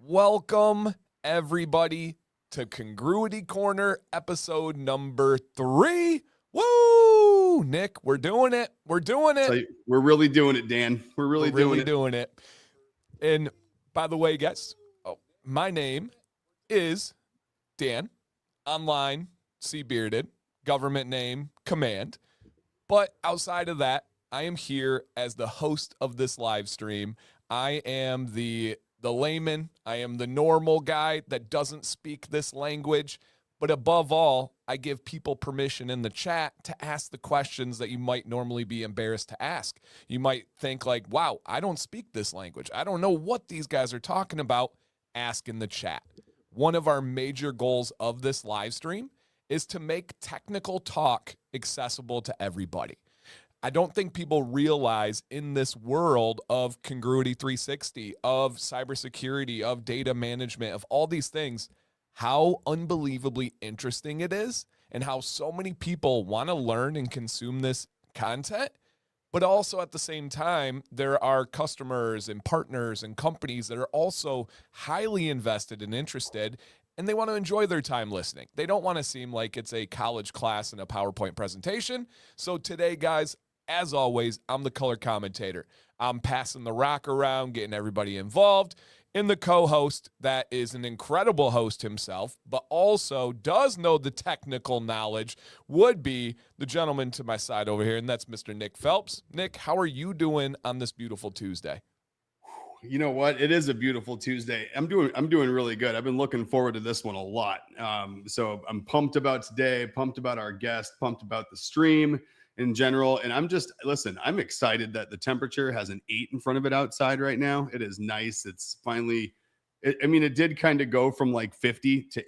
Welcome, everybody, to Congruity Corner, episode number 3. Woo! Nick, we're doing it. We're doing it. So we're really doing it, Dan. We're really doing it. And by the way, guys, my name is Dan. Online, C-bearded, government name, Command. But outside of that, I am here as the host of this live stream. I am the layman. I am the normal guy that doesn't speak this language. But above all, I give people permission in the chat to ask the questions that you might normally be embarrassed to ask. You might think like, wow, I don't speak this language. I don't know what these guys are talking about. Ask in the chat. One of our major goals of this live stream is to make technical talk accessible to everybody. I don't think people realize in this world of Congruity 360, of cybersecurity, of data management, of all these things, how unbelievably interesting it is and how so many people want to learn and consume this content. But also at the same time, there are customers and partners and companies that are also highly invested and interested, and they want to enjoy their time listening. They don't want to seem like it's a college class and a PowerPoint presentation. So today, guys, as always, I'm the color commentator. I'm passing the rock around, getting everybody involved. And the co-host that is an incredible host himself, but also does know the technical knowledge, would be the gentleman to my side over here, and that's Mr. Nick Phelps. Nick, how are you doing on this beautiful Tuesday? You know what? It is a beautiful Tuesday. I'm doing really good. I've been looking forward to this one a lot. So I'm pumped about today, pumped about our guest, pumped about the stream in general. And I'm excited that the temperature has an 8 in front of it outside right now. It is nice. It's finally, it did kind of go from like 50 to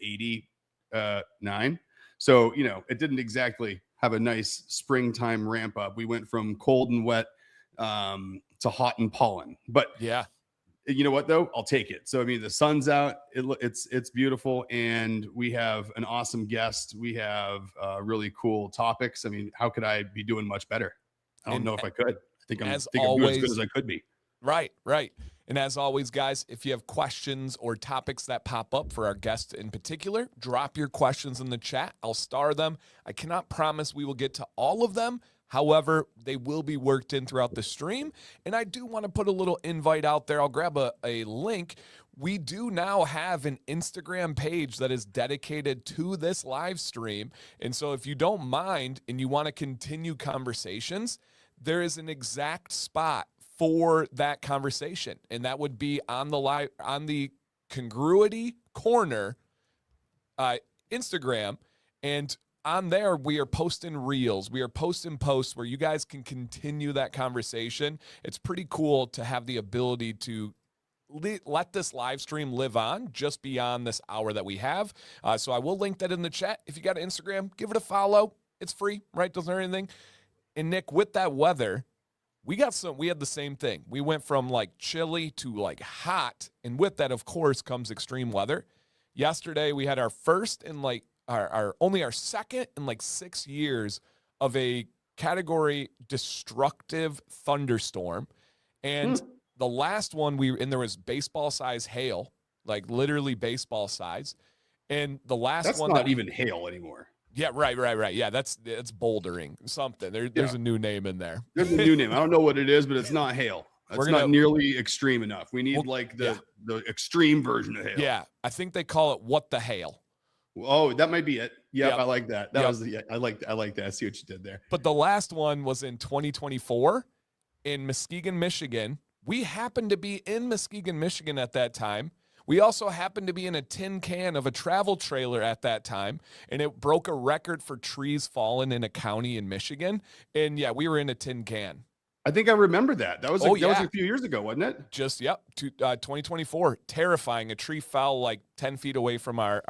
89. So, it didn't exactly have a nice springtime ramp up. We went from cold and wet to hot and pollen. But yeah. You know what, though? I'll take it. So, the sun's out. It's beautiful. And we have an awesome guest. We have really cool topics. How could I be doing much better? I don't know if I could. I think I'm doing as good as I could be. Right. And as always, guys, if you have questions or topics that pop up for our guests in particular, drop your questions in the chat. I'll star them. I cannot promise we will get to all of them. However, they will be worked in throughout the stream. And I do want to put a little invite out there. I'll grab a link. We do now have an Instagram page that is dedicated to this live stream. And so if you don't mind and you want to continue conversations, there is an exact spot for that conversation. And that would be on the Congruity Corner Instagram. And on there, we are posting reels. We are posting posts where you guys can continue that conversation. It's pretty cool to have the ability to let this live stream live on just beyond this hour that we have. So I will link that in the chat. If you got an Instagram, give it a follow. It's free, right? Doesn't hurt anything. And Nick, with that weather, we had the same thing. We went from like chilly to like hot. And with that, of course, comes extreme weather. Yesterday, we had our first and like only our second in like 6 years of a category destructive thunderstorm. And the last one there was baseball size hail, like literally baseball size. And the last that's one not even hail anymore. Yeah, right. Yeah, that's bouldering something. There's a new name in there. There's a new name. I don't know what it is, but it's not hail. That's not nearly extreme enough. We need the extreme version of hail. Yeah, I think they call it what the hail. Oh, that might be it. Yeah, I like that. I like that. I see what you did there. But the last one was in 2024 in Muskegon, Michigan. We happened to be in Muskegon, Michigan at that time. We also happened to be in a tin can of a travel trailer at that time, and it broke a record for trees fallen in a county in Michigan. And yeah, we were in a tin can. I think I remember that. That was a few years ago, wasn't it? 2024. Terrifying. A tree fell like 10 feet away from our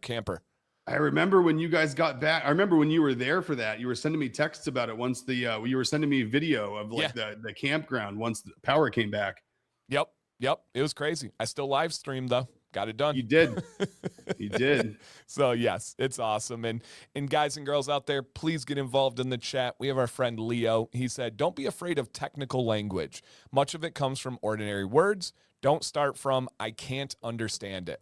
camper. I remember when you guys got back. I remember when you were there for that. You were sending me texts about it once you were sending me video of the campground once the power came back. Yep. It was crazy. I still live streamed though. Got it done. You did. You did. So yes, it's awesome. And guys and girls out there, please get involved in the chat. We have our friend Leo. He said, don't be afraid of technical language. Much of it comes from ordinary words. Don't start from, I can't understand it.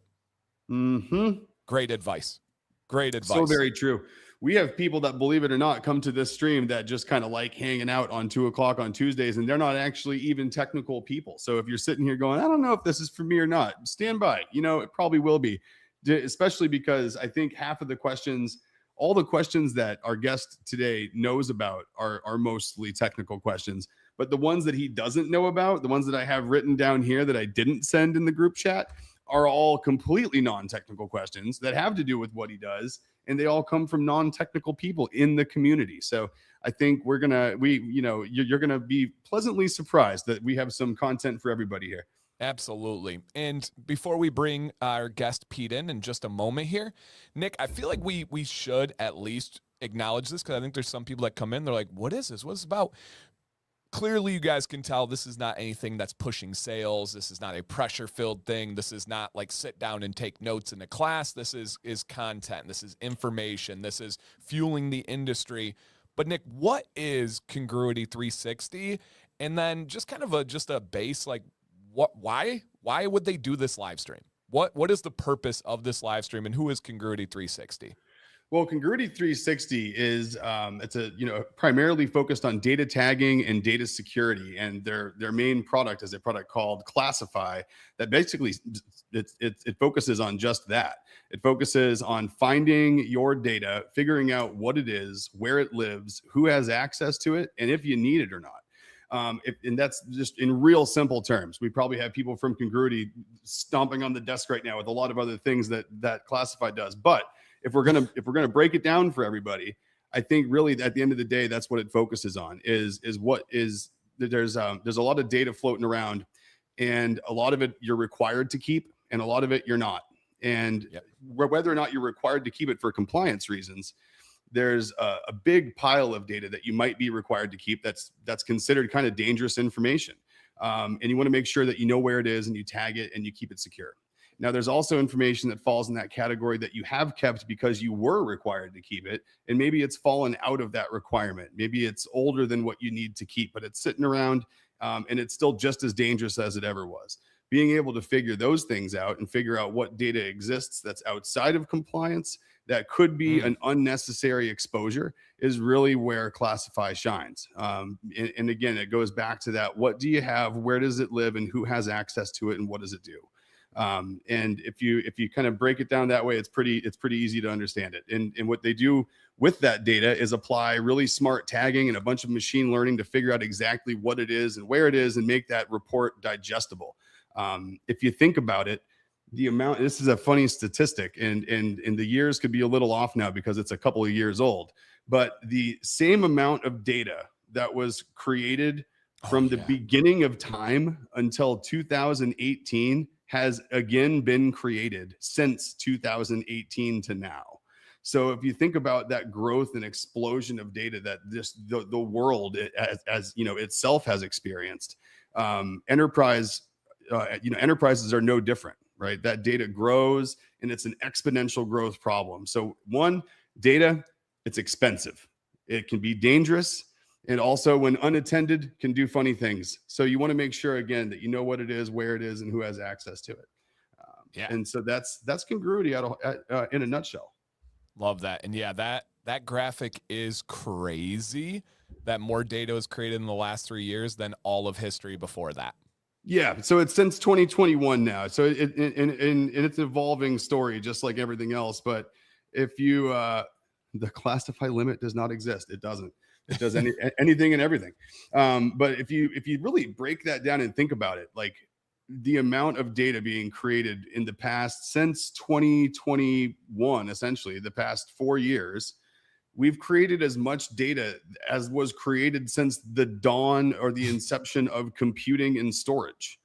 Mm-hmm. Great advice. Great So advice. very true. We have people that, believe it or not, come to this stream that just kind of like hanging out on 2 o'clock on Tuesdays, and they're not actually even technical people. So if you're sitting here going, I don't know if this is for me or not, stand by. It probably will be, especially because I think half of the questions, all the questions that our guest today knows about are mostly technical questions. But the ones that he doesn't know about, the ones that I have written down here that I didn't send in the group chat, are all completely non-technical questions that have to do with what he does, and they all come from non-technical people in the community. So I think you're gonna be pleasantly surprised that we have some content for everybody here. Absolutely. And before we bring our guest Pete in just a moment here, Nick, I feel like we should at least acknowledge this, because I think there's some people that come in, they're like, what is this? What's this about? Clearly, you guys can tell this is not anything that's pushing sales. This is not a pressure-filled thing. This is not like sit down and take notes in a class. This is content. This is information. This is fueling the industry. But Nick, what is Congruity 360? And then just kind of a base, like why would they do this live stream? What is the purpose of this live stream, and who is Congruity 360? Well, Congruity 360 is it's a primarily focused on data tagging and data security, and their main product is a product called Classify that basically it focuses on just that. It focuses on finding your data, figuring out what it is, where it lives, who has access to it, and if you need it or not. And that's just in real simple terms. We probably have people from Congruity stomping on the desk right now with a lot of other things that Classify does, but if we're gonna break it down for everybody, I think really at the end of the day, that's what it focuses on. Is there's a lot of data floating around, and a lot of it you're required to keep, and a lot of it you're not. And whether or not you're required to keep it for compliance reasons, there's a big pile of data that you might be required to keep that's considered kind of dangerous information, and you want to make sure that you know where it is and you tag it and you keep it secure. Now, there's also information that falls in that category that you have kept because you were required to keep it, and maybe it's fallen out of that requirement. Maybe it's older than what you need to keep, but it's sitting around, and it's still just as dangerous as it ever was. Being able to figure those things out and figure out what data exists that's outside of compliance that could be an unnecessary exposure is really where Classify shines. And again, it goes back to that: what do you have, where does it live, and who has access to it, and what does it do? And if you kind of break it down that way, it's pretty easy to understand it. And what they do with that data is apply really smart tagging and a bunch of machine learning to figure out exactly what it is and where it is and make that report digestible. If you think about it, this is a funny statistic, and the years could be a little off now because it's a couple of years old, but the same amount of data that was created from the beginning of time until 2018 has again been created since 2018 to now. So if you think about that growth and explosion of data that the world as itself has experienced, enterprises are no different, right? That data grows, and it's an exponential growth problem. So one, data, it's expensive. It can be dangerous. And also, when unattended, can do funny things. So you want to make sure, again, that you know what it is, where it is, and who has access to it. And so that's Congruity in a nutshell. Love that. And that graphic is crazy, that more data was created in the last 3 years than all of history before that. Yeah, so it's since 2021 now. So it's an evolving story, just like everything else. But if you the Classify limit does not exist, it doesn't. It does anything and everything. But if you really break that down and think about it, like the amount of data being created in the past since 2021, essentially the past 4 years, we've created as much data as was created since the dawn or the inception of computing and storage.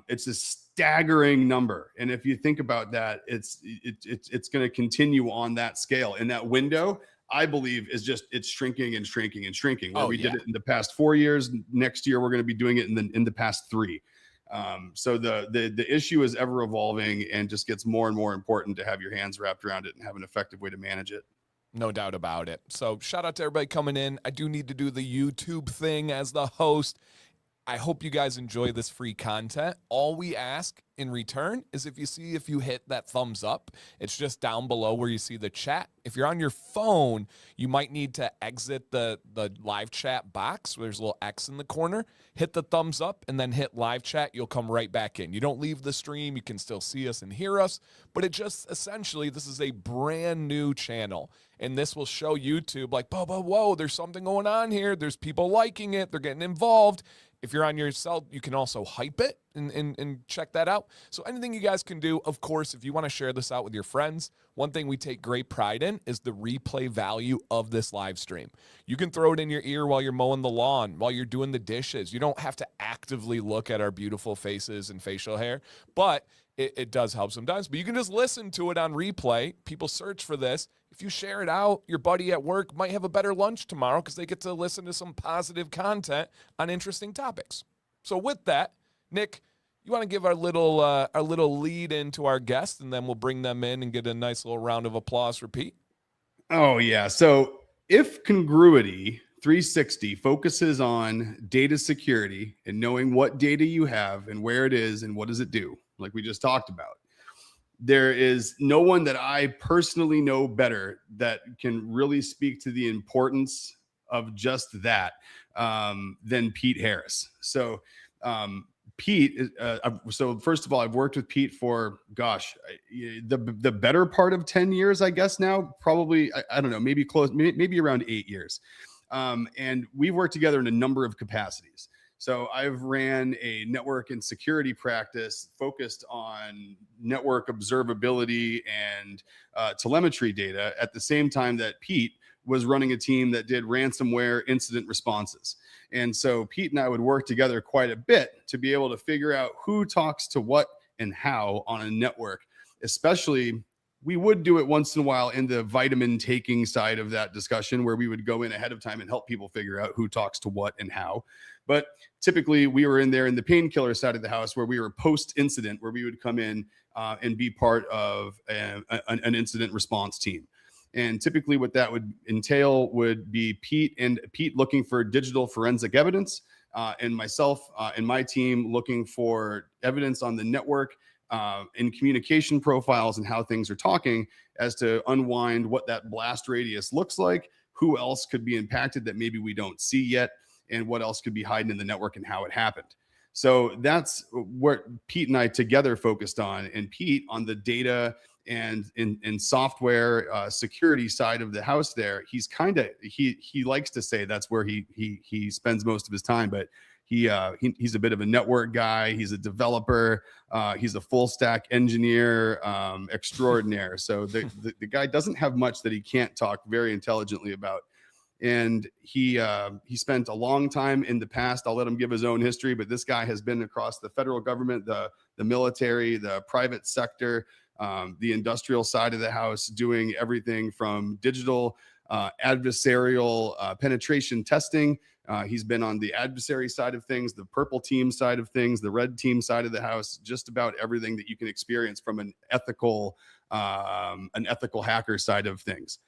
It's a staggering number, and if you think about that, it's going to continue on that scale. And that window, I believe, is it's shrinking and shrinking and shrinking. Where we did it in the past 4 years, next year we're going to be doing it in the past 3. So the issue is ever evolving and just gets more and more important to have your hands wrapped around it and have an effective way to manage it. No doubt about it. So shout out to everybody coming in. I do need to do the YouTube thing as the host. I hope you guys enjoy this free content. All we ask in return is if you hit that thumbs up. It's just down below where you see the chat. If you're on your phone, you might need to exit the live chat box. There's a little X in the corner. Hit the thumbs up and then hit live chat. You'll come right back in. You don't leave the stream. You can still see us and hear us, but it just essentially, this is a brand new channel. And this will show YouTube like, whoa, there's something going on here. There's people liking it. They're getting involved. If you're on your cell, you can also hype it and check that out. So anything you guys can do, of course, if you want to share this out with your friends, one thing we take great pride in is the replay value of this live stream. You can throw it in your ear while you're mowing the lawn, while you're doing the dishes. You don't have to actively look at our beautiful faces and facial hair, but it does help sometimes. But you can just listen to it on replay. People search for this. If you share it out, your buddy at work might have a better lunch tomorrow because they get to listen to some positive content on interesting topics. So with that, Nick, you want to give our little lead into our guest, and then we'll bring them in and get a nice little round of applause for Pete? Oh, yeah. So if Congruity 360 focuses on data security and knowing what data you have and where it is and what does it do, like we just talked about, there is no one that I personally know better that can really speak to the importance of just that than Pete Harris. So Pete, so first of all, I've worked with Pete for, the better part of 10 years, I guess now, probably, I don't know, maybe around 8 years. And we've worked together in a number of capacities. So I've ran a network and security practice focused on network observability and telemetry data at the same time that Pete was running a team that did ransomware incident responses. And so Pete and I would work together quite a bit to be able to figure out who talks to what and how on a network. Especially, we would do it once in a while in the vitamin taking side of that discussion, where we would go in ahead of time and help people figure out who talks to what and how. But typically we were in there in the painkiller side of the house, where we were post-incident, where we would come in and be part of an incident response team. And typically what that would entail would be Pete looking for digital forensic evidence, and myself and my team looking for evidence on the network in communication profiles and how things are talking, as to unwind what that blast radius looks like, who else could be impacted that maybe we don't see yet, and what else could be hiding in the network and how it happened. So that's what Pete and I together focused on. And Pete on the data and in software security side of the house there, he's he likes to say that's where he spends most of his time, but he's a bit of a network guy. He's a developer. He's a full stack engineer extraordinaire. So the guy doesn't have much that he can't talk very intelligently about. And he spent a long time in the past. I'll let him give his own history, but this guy has been across the federal government, the military, the private sector, the industrial side of the house, doing everything from digital adversarial penetration testing. He's been on the adversary side of things, the purple team side of things, the red team side of the house, just about everything that you can experience from an ethical hacker side of things.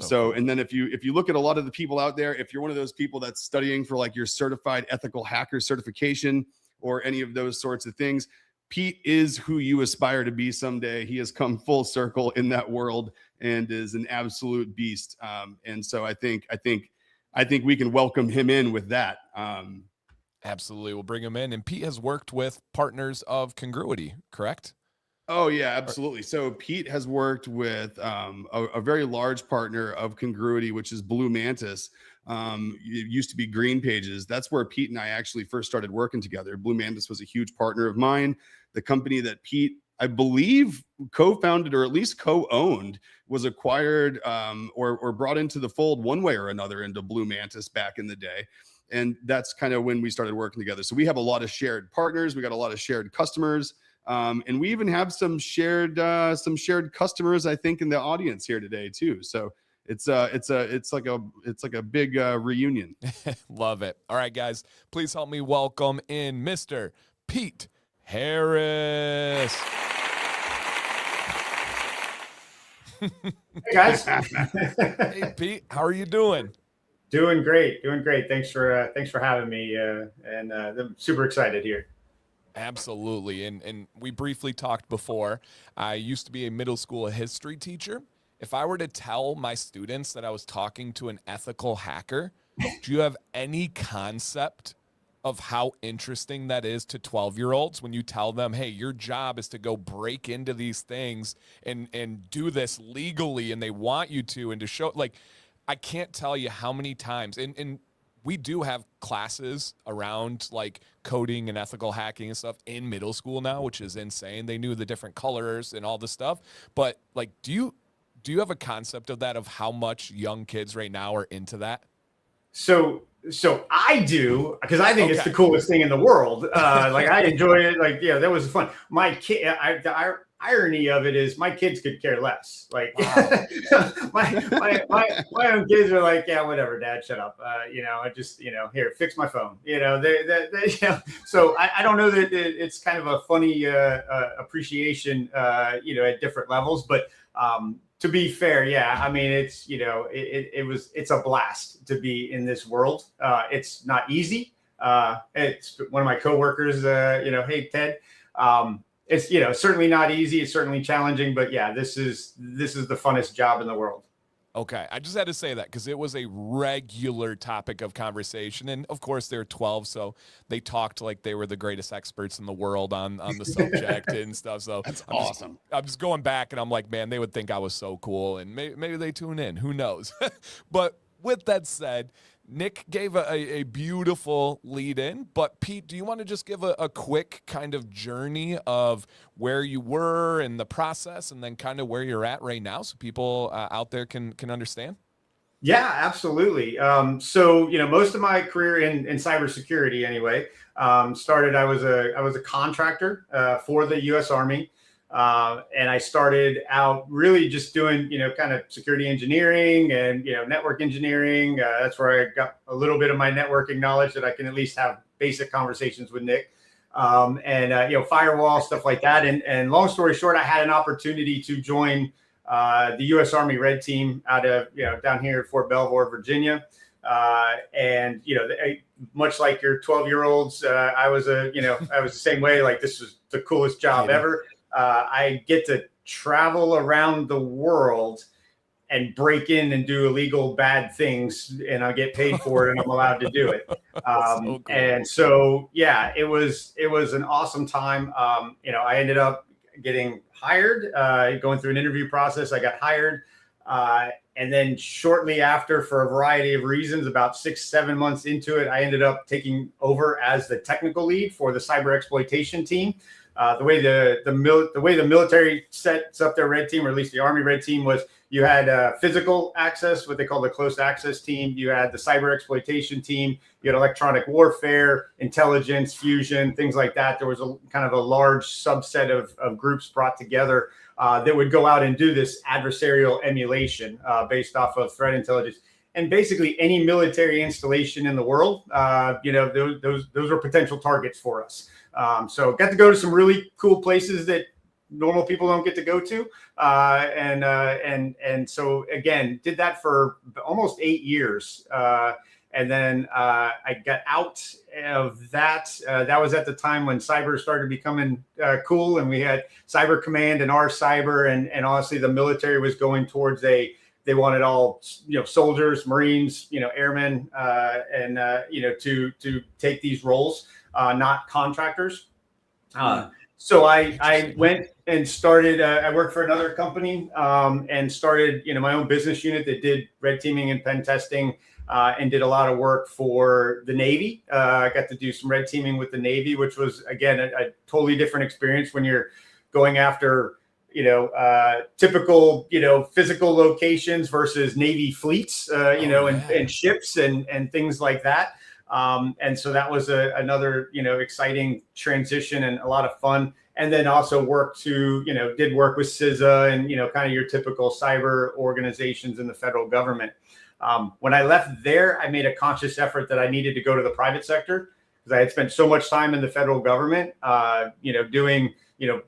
So, and then if you look at a lot of the people out there, if you're one of those people that's studying for like your certified ethical hacker certification or any of those sorts of things, Pete is who you aspire to be someday. He has come full circle in that world and is an absolute beast. And so I think we can welcome him in with that. Absolutely. We'll bring him in. And Pete has worked with partners of Congruity, correct? Oh, yeah, absolutely. So Pete has worked with a very large partner of Congruity, which is Blue Mantis. It used to be Green Pages. That's where Pete and I actually first started working together. Blue Mantis was a huge partner of mine. The company that Pete, I believe, co-founded or at least co-owned, was acquired or brought into the fold one way or another into Blue Mantis back in the day. And that's kind of when we started working together. So we have a lot of shared partners. We got a lot of shared customers. And we even have some shared customers, I think, in the audience here today too. So it's like a big reunion. Love it. All right, guys, please help me welcome in Mr. Pete Harris. Hey guys. Hey Pete, how are you doing? Doing great. Thanks for having me. And I'm super excited here. Absolutely. And we briefly talked before. I used to be a middle school history teacher. If I were to tell my students that I was talking to an ethical hacker, do you have any concept of how interesting that is to 12-year-olds when you tell them, hey, your job is to go break into these things and do this legally, and they want you to, and to show, like, I can't tell you how many times, and we do have classes around like coding and ethical hacking and stuff in middle school now, which is insane. They knew the different colors and all this stuff. But like, do you have a concept of that, of how much young kids right now are into that? So I do, because I think it's the coolest thing in the world. Like, I enjoy it. Like, yeah, that was fun. My kid, the irony of it is my kids could care less. Like, wow. my own kids are like, yeah, whatever, Dad, shut up. I just, here, fix my phone. So I don't know that it's kind of a funny appreciation, at different levels, but to be fair, yeah, I mean, it's, it's a blast to be in this world. It's not easy. It's one of my coworkers, hey, Ted, it's, certainly not easy. It's certainly challenging, but yeah, this is the funnest job in the world. Okay, I just had to say that because it was a regular topic of conversation. And of course, they're 12, so they talked like they were the greatest experts in the world on the subject and stuff. So that's awesome. I'm just going back and I'm like, man, they would think I was so cool. And maybe they tune in. Who knows? But with that said, Nick gave a beautiful lead in, but Pete, do you want to just give a quick kind of journey of where you were in the process and then kind of where you're at right now so people out there can understand? Yeah, absolutely. So, most of my career in cybersecurity anyway, started, I was a contractor for the U.S. Army. And I started out really just doing, kind of security engineering and, network engineering. That's where I got a little bit of my networking knowledge that I can at least have basic conversations with Nick, and firewall, stuff like that. And long story short, I had an opportunity to join the U.S. Army Red Team out of, down here at Fort Belvoir, Virginia. And much like your 12-year-olds, I was the same way. Like, this was the coolest job ever. I get to travel around the world and break in and do illegal bad things, and I get paid for it, and I'm allowed to do it. So cool. And so, yeah, it was an awesome time. I ended up getting hired, going through an interview process. I got hired. And then shortly after, for a variety of reasons, about 6-7 months into it, I ended up taking over as the technical lead for the cyber exploitation team. The way the military sets up their red team, or at least the Army red team, was you had physical access, what they call the close access team. You had the cyber exploitation team. You had electronic warfare, intelligence, fusion, things like that. There was a kind of a large subset of groups brought together that would go out and do this adversarial emulation based off of threat intelligence. And basically any military installation in the world, those are potential targets for us. So got to go to some really cool places that normal people don't get to go to. And so again, did that for almost 8 years. And then I got out of that. That was at the time when cyber started becoming cool, and we had Cyber Command and our cyber, and honestly, the military was going towards they wanted all, soldiers, Marines, airmen, and to take these roles, not contractors. So I went and started, I worked for another company and started, my own business unit that did red teaming and pen testing, and did a lot of work for the Navy. I got to do some red teaming with the Navy, which was, again, a totally different experience when you're going after, typical, physical locations versus Navy fleets, and ships and things like that. And so that was another, exciting transition and a lot of fun. And then also did work with CISA and, kind of your typical cyber organizations in the federal government. When I left there, I made a conscious effort that I needed to go to the private sector because I had spent so much time in the federal government, doing,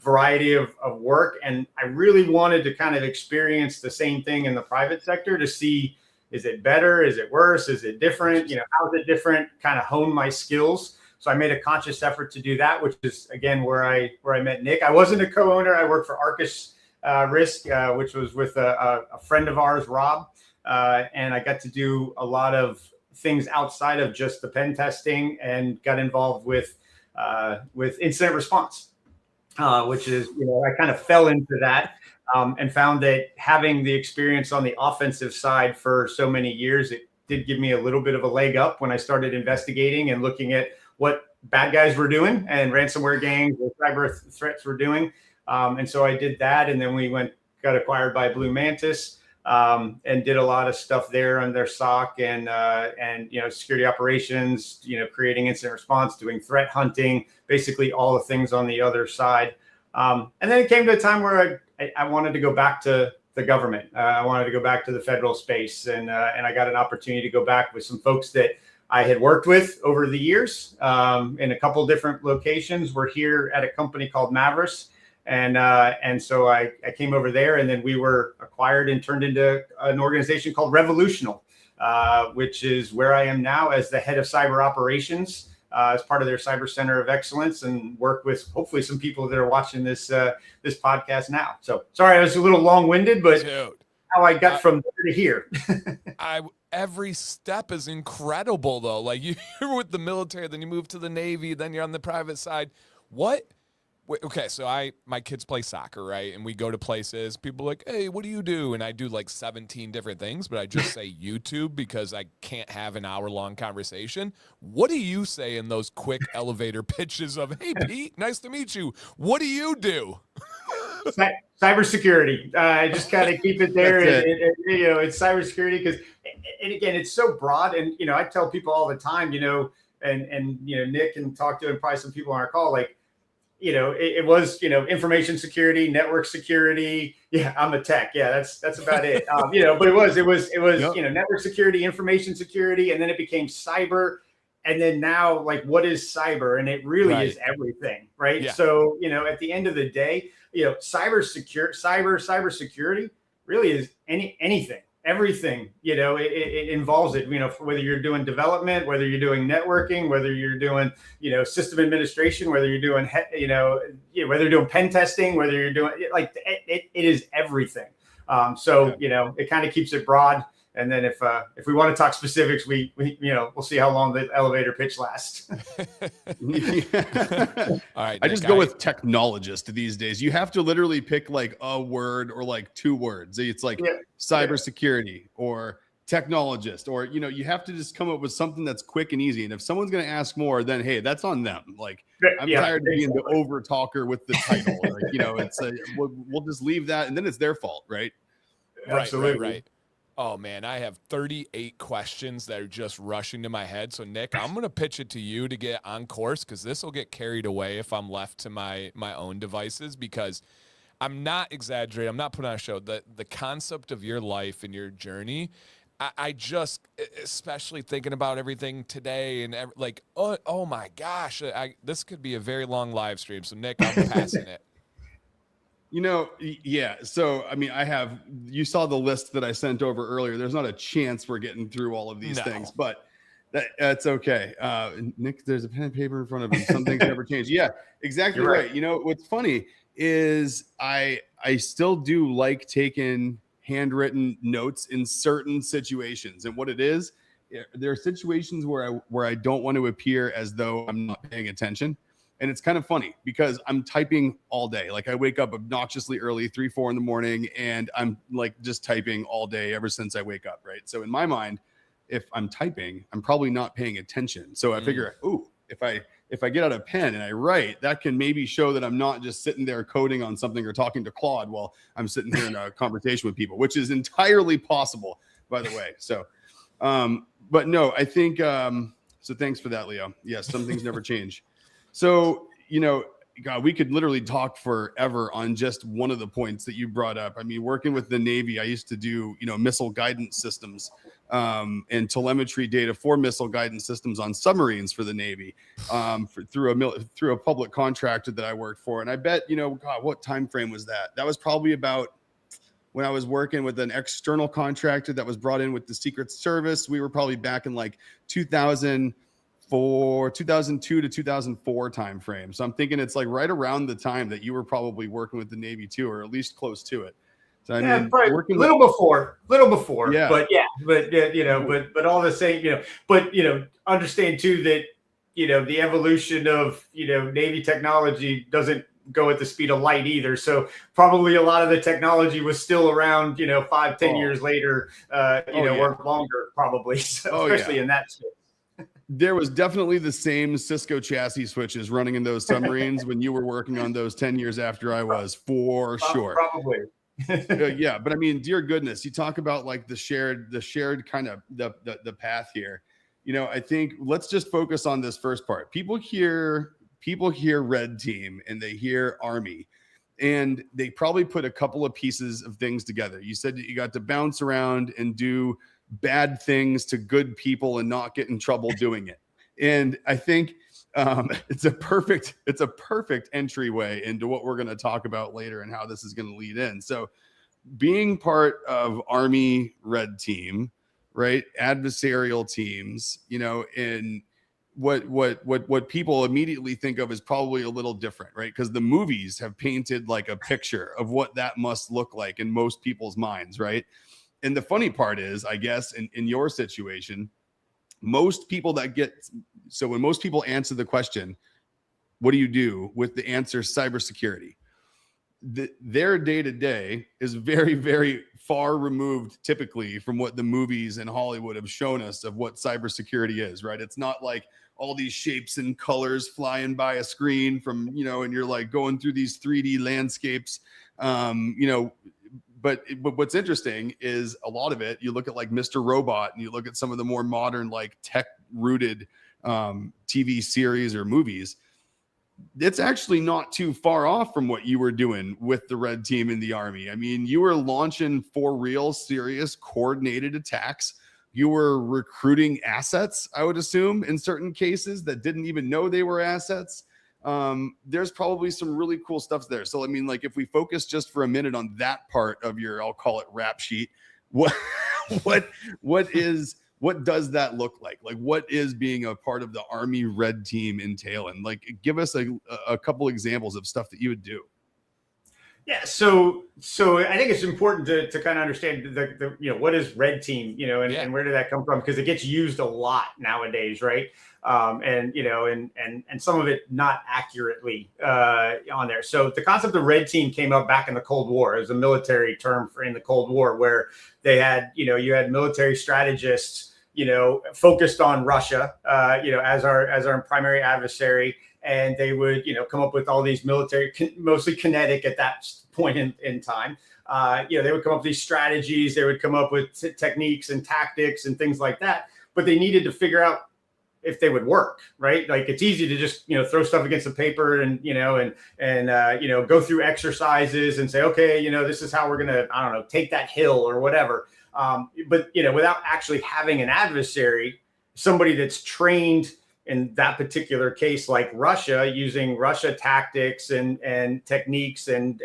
variety of work. And I really wanted to kind of experience the same thing in the private sector to see, Is it better? Is it worse? Is it different? How is it different? Kind of hone my skills. So I made a conscious effort to do that, which is, again, where I met Nick. I wasn't a co-owner. I worked for Arcus Risk, which was with a friend of ours, Rob. And I got to do a lot of things outside of just the pen testing, and got involved with incident response, which is, I kind of fell into that, and found that having the experience on the offensive side for so many years, it did give me a little bit of a leg up when I started investigating and looking at what bad guys were doing and ransomware gangs or cyber threats were doing. And so I did that. And then we got acquired by Blue Mantis, and did a lot of stuff there on their SOC and security operations, creating incident response, doing threat hunting, basically all the things on the other side. And then it came to a time where I wanted to go back to the government. I wanted to go back to the federal space, and I got an opportunity to go back with some folks that I had worked with over the years, in a couple different locations. We're here at a company called Mavericks. And so I came over there, and then we were acquired and turned into an organization called Revolutional, which is where I am now as the head of cyber operations, as part of their cyber center of excellence, and work with hopefully some people that are watching this podcast now. So sorry, I was a little long-winded, but how I got from there to here. Every step is incredible, though. Like, you're with the military, then you move to the Navy, then you're on the private side. Okay, so my kids play soccer, right? And we go to places. People are like, hey, what do you do? And I do like 17 different things, but I just say YouTube because I can't have an hour-long conversation. What do you say in those quick elevator pitches of, hey, Pete, nice to meet you. What do you do? Cybersecurity. I just kind of keep it there. It's cybersecurity because, and again, it's so broad. And, I tell people all the time, and Nick can talk to, and probably some people on our call, like, it was, information security, network security. Yeah, I'm a tech. Yeah, that's about it. But it was, yep. Network security, information security, and then it became cyber. And then now, like, what is cyber? And it really is everything, right? Yeah. So, at the end of the day, cybersecurity really is anything. Everything, it involves it, whether you're doing development, whether you're doing networking, whether you're doing, system administration, whether you're doing, whether you're doing pen testing, whether you're doing it is everything. It kind of keeps it broad. And then if we want to talk specifics, we'll see how long the elevator pitch lasts. All right, I just go with technologist these days. You have to literally pick like a word or like two words. It's like cybersecurity or technologist, or you have to just come up with something that's quick and easy. And if someone's going to ask more, then hey, that's on them. Like, I'm tired of being the over talker with the title. It's we'll just leave that, and then it's their fault, right? Absolutely. Right. Oh, man, I have 38 questions that are just rushing to my head. So, Nick, I'm going to pitch it to you to get on course, because this will get carried away if I'm left to my own devices, because I'm not exaggerating. I'm not putting on a show. The concept of your life and your journey, I just, especially thinking about everything today and oh my gosh, this could be a very long live stream. So, Nick, I'm passing it. Yeah. So, you saw the list that I sent over earlier. There's not a chance we're getting through all of these things, but that's okay. Nick, there's a pen and paper in front of him. Some things never change. Yeah, exactly right. What's funny is I still do like taking handwritten notes in certain situations. And what it is, there are situations where I don't want to appear as though I'm not paying attention. And it's kind of funny because I'm typing all day. Like, I wake up obnoxiously early, 3-4 in the morning, and I'm like just typing all day ever since I wake up. Right. So in my mind, if I'm typing, I'm probably not paying attention. So I figure, if I get out a pen and I write, that can maybe show that I'm not just sitting there coding on something or talking to Claude while I'm sitting here in a conversation with people, which is entirely possible, by the way. So, but no, I think, so thanks for that, Leo. Yes. Some things never change. So, God, we could literally talk forever on just one of the points that you brought up. I mean, working with the Navy, I used to do, missile guidance systems and telemetry data for missile guidance systems on submarines for the Navy through a public contractor that I worked for. And I bet, God, what time frame was that? That was probably about when I was working with an external contractor that was brought in with the Secret Service. We were probably back in like 2002 to 2004 timeframe. So I'm thinking it's like right around the time that you were probably working with the Navy too, or at least close to it. So I mean, probably working a little before, yeah, but all the same, but understand too that the evolution of Navy technology doesn't go at the speed of light either. So probably a lot of the technology was still around 5-10 years later, or longer probably. So especially in that space. There was definitely the same Cisco chassis switches running in those submarines when you were working on those 10 years after I was, for sure. Probably. Yeah, but I mean, dear goodness, you talk about like the shared kind of the path here. I think let's just focus on this first part. People hear red team and they hear Army, and they probably put a couple of pieces of things together. You said that you got to bounce around and do bad things to good people and not get in trouble doing it. And I think it's a perfect entryway into what we're going to talk about later and how this is going to lead in. So being part of Army Red Team, right? Adversarial teams, and what people immediately think of is probably a little different, right? Because the movies have painted like a picture of what that must look like in most people's minds, right? And the funny part is, I guess, in your situation, most people when most people answer the question, what do you do, with the answer cybersecurity, their day-to-day is very, very far removed typically from what the movies in Hollywood have shown us of what cybersecurity is, right? It's not like all these shapes and colors flying by a screen from, and you're like going through these 3D landscapes, But what's interesting is a lot of it, you look at like Mr. Robot and you look at some of the more modern, like tech-rooted TV series or movies, it's actually not too far off from what you were doing with the Red Team in the Army. I mean, you were launching for real, serious, coordinated attacks. You were recruiting assets, I would assume, in certain cases that didn't even know they were assets. There's probably some really cool stuff there. So, I mean, like if we focus just for a minute on that part of your, I'll call it rap sheet, what does that look like? Like, what is being a part of the Army Red Team entail? And like, give us a couple examples of stuff that you would do. Yeah, so I think it's important to kind of understand the what is Red Team, and where did that come from? Because it gets used a lot nowadays, right? And some of it not accurately on there. So the concept of Red Team came up back in the Cold War as a military term in the Cold War, where they had you had military strategists focused on Russia as our primary adversary. And they would, come up with all these military, mostly kinetic at that point in time. They would come up with these strategies. They would come up with techniques and tactics and things like that. But they needed to figure out if they would work, right? Like it's easy to just, throw stuff against the paper and, go through exercises and say, okay, this is how we're going to, take that hill or whatever. But without actually having an adversary, somebody that's trained in that particular case, like Russia, using Russia tactics and techniques and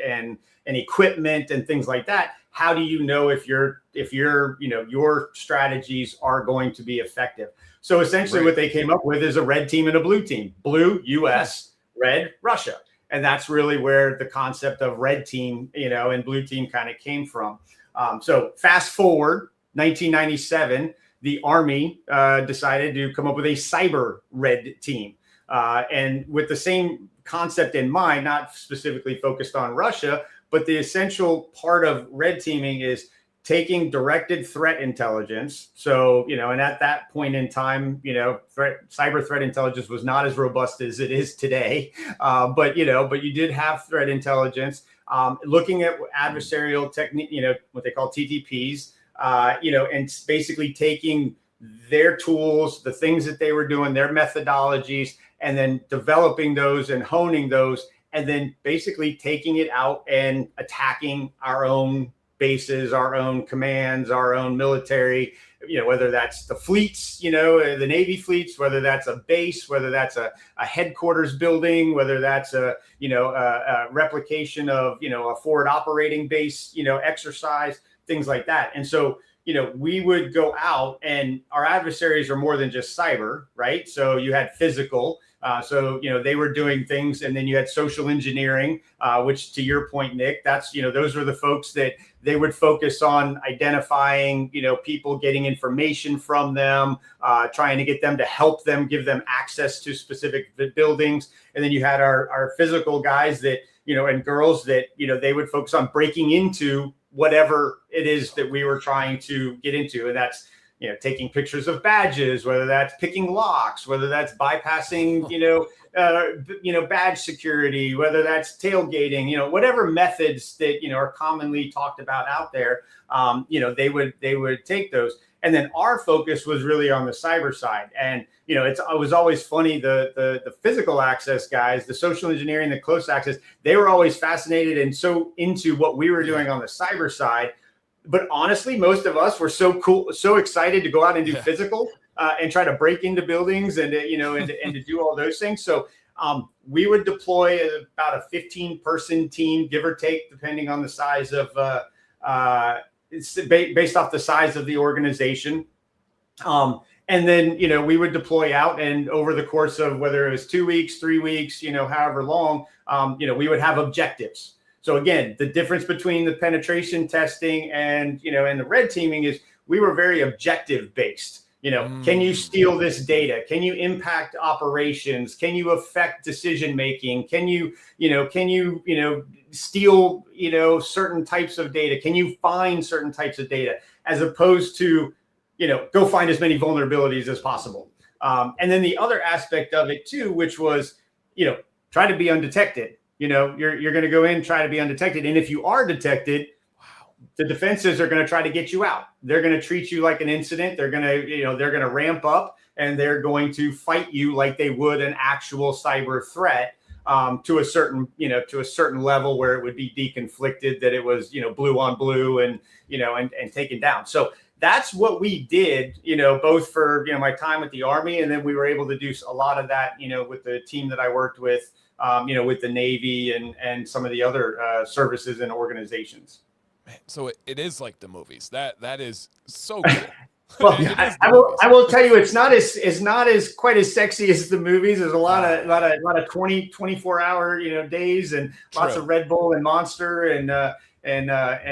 equipment and things like that, how do you know if your strategies are going to be effective? So essentially what they came up with is a red team and a blue team. Blue, US, red, Russia. And that's really where the concept of red team, and blue team kind of came from. So fast forward, 1997, the Army decided to come up with a cyber red team. And with the same concept in mind, not specifically focused on Russia, but the essential part of red teaming is taking directed threat intelligence. So, and at that point in time, cyber threat intelligence was not as robust as it is today. But you did have threat intelligence, looking at adversarial technique, what they call TTPs, and basically taking their tools, the things that they were doing, their methodologies, and then developing those and honing those, and then basically taking it out and attacking our own bases, our own commands, our own military, whether that's the fleets, the Navy fleets, whether that's a base, whether that's a headquarters building, whether that's a replication of, a forward operating base, exercise, things like that. And so, we would go out, and our adversaries are more than just cyber, right? So you had physical. So, they were doing things, and then you had social engineering, which, to your point, Nick, that's, those were the folks that they would focus on identifying, people, getting information from them, trying to get them to help them, give them access to specific buildings. And then you had our physical guys that, and girls that, they would focus on breaking into whatever it is that we were trying to get into. And that's, taking pictures of badges, whether that's picking locks, whether that's bypassing, badge security, whether that's tailgating, whatever methods that, are commonly talked about out there, they would take those. And then our focus was really on the cyber side. And, it was always funny, the physical access guys, the social engineering, the close access, they were always fascinated and so into what we were doing on the cyber side. But honestly, most of us were so excited to go out and do physical and try to break into buildings and to do all those things. So we would deploy about a 15-person team, give or take, depending on the size of based off the size of the organization. And then, we would deploy out, and over the course of whether it was 2 weeks, 3 weeks, however long, we would have objectives. So again, the difference between the penetration testing and, and the red teaming is we were very objective based. Can you steal this data? Can you impact operations? Can you affect decision making? Can you steal, certain types of data? Can you find certain types of data, as opposed to, go find as many vulnerabilities as possible? And then the other aspect of it too, which was, try to be undetected. You're going to go in, try to be undetected. And if you are detected, the defenses are going to try to get you out. They're going to treat you like an incident. They're going to, they're going to ramp up, and they're going to fight you like they would an actual cyber threat, to a certain level where it would be deconflicted, that it was, blue on blue and taken down. So that's what we did, both for, my time at the Army, and then we were able to do a lot of that, with the team that I worked with, with the Navy and some of the other services and organizations. Man, so it is like the movies. That is so cool. Well, I will tell you, it's not as quite as sexy as the movies. There's a lot of 24 hour days, and lots of Red Bull and Monster and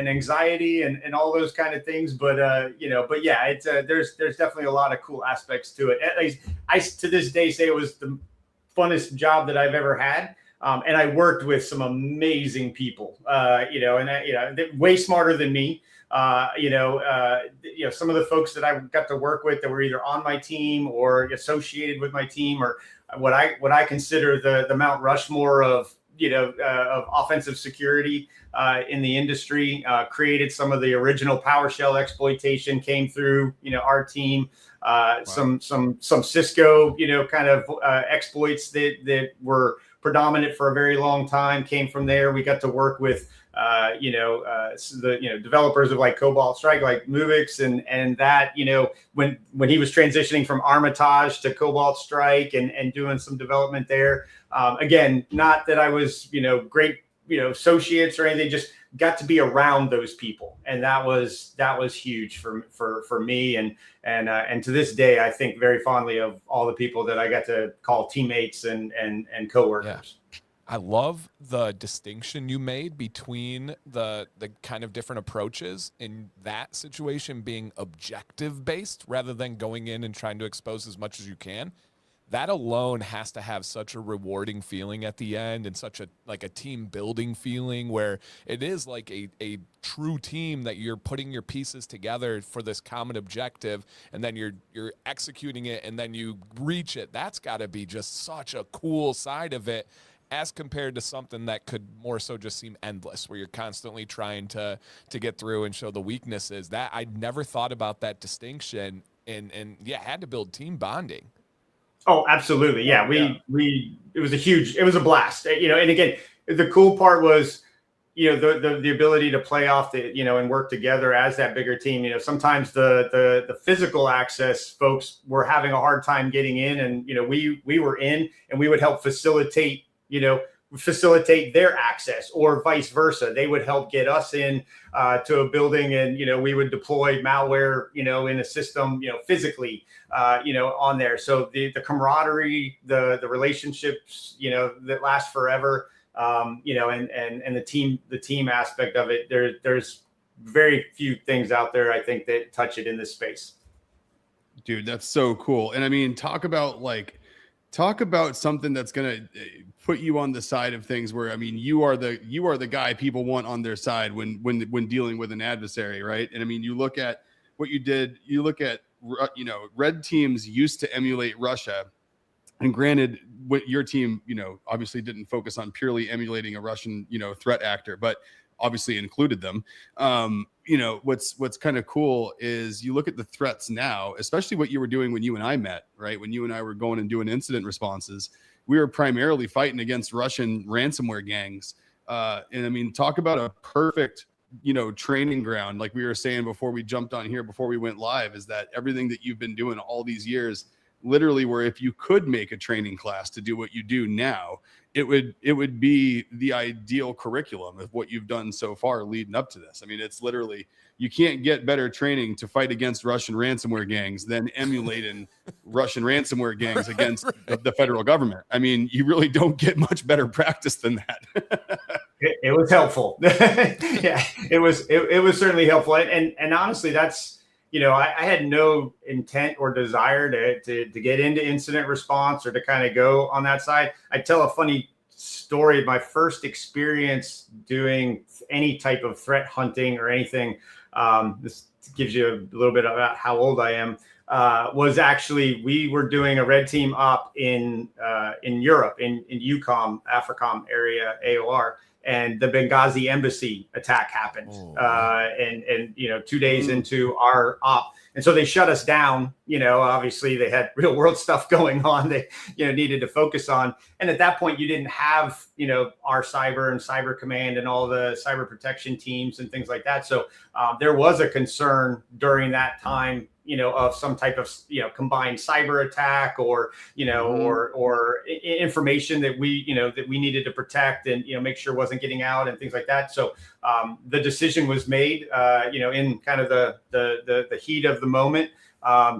anxiety and all those kind of things. But yeah, it's there's definitely a lot of cool aspects to it. At least I to this day say it was the funnest job that I've ever had. And I worked with some amazing people, way smarter than me. Some of the folks that I got to work with that were either on my team or associated with my team, or what I consider the Mount Rushmore of offensive security in the industry. Created some of the original PowerShell exploitation, came through our team. Wow. Some Cisco kind of exploits that were predominant for a very long time came from there. We got to work with the developers of like Cobalt Strike, like Movix, and that when he was transitioning from Armitage to Cobalt Strike and doing some development there. Again, not that I was great associates or anything, just got to be around those people, and that was huge for me, and to this day I think very fondly of all the people that I got to call teammates and coworkers. Yeah. I love the distinction you made between the kind of different approaches in that situation being objective based rather than going in and trying to expose as much as you can. That alone has to have such a rewarding feeling at the end, and such a team building feeling where it is like a true team that you're putting your pieces together for this common objective, and then you're executing it, and then you reach it. That's got to be just such a cool side of it, as compared to something that could more so just seem endless, where you're constantly trying to get through and show the weaknesses. That I never thought about that distinction, and had to build team bonding. Oh, absolutely. Yeah. It was a blast, and again, the cool part was the ability to play off and work together as that bigger team. Sometimes the physical access folks were having a hard time getting in, and we were in, and we would help facilitate their access, or vice versa. They would help get us in to a building, and we would deploy malware in a system physically on there. So the camaraderie, the relationships that last forever, and the team aspect of it. There's very few things out there, I think, that touch it in this space. Dude, that's so cool. And I mean, talk about something that's going to put you on the side of things where, I mean, you are the guy people want on their side when dealing with an adversary, right? And I mean, you look at what you did, you look at, red teams used to emulate Russia. And granted, what your team, obviously didn't focus on purely emulating a Russian, threat actor, but obviously included them. What's kind of cool is you look at the threats now, especially what you were doing when you and I met, right? When you and I were going and doing incident responses, we were primarily fighting against Russian ransomware gangs. And I mean, talk about a perfect, training ground. Like we were saying before we jumped on here, before we went live, is that everything that you've been doing all these years, literally, where if you could make a training class to do what you do now, it would be the ideal curriculum of what you've done so far leading up to this. I mean, it's literally, you can't get better training to fight against Russian ransomware gangs than emulating Russian ransomware gangs against the federal government. I mean, you really don't get much better practice than that. It was helpful. Yeah, it was certainly helpful. And honestly, that's, I had no intent or desire to get into incident response or to kind of go on that side. I tell a funny story of my first experience doing any type of threat hunting or anything. This gives you a little bit about how old I am. Was actually, we were doing a red team op in Europe, in EUCOM, AFRICOM area, AOR. And the Benghazi embassy attack happened, and 2 days into our op, and so they shut us down. Obviously they had real world stuff going on. They needed to focus on, and at that point you didn't have our cyber and cyber command and all the cyber protection teams and things like that. So there was a concern during that time, of some type of, combined cyber attack or, or information that we needed to protect and, make sure wasn't getting out and things like that. So the decision was made, in kind of the heat of the moment,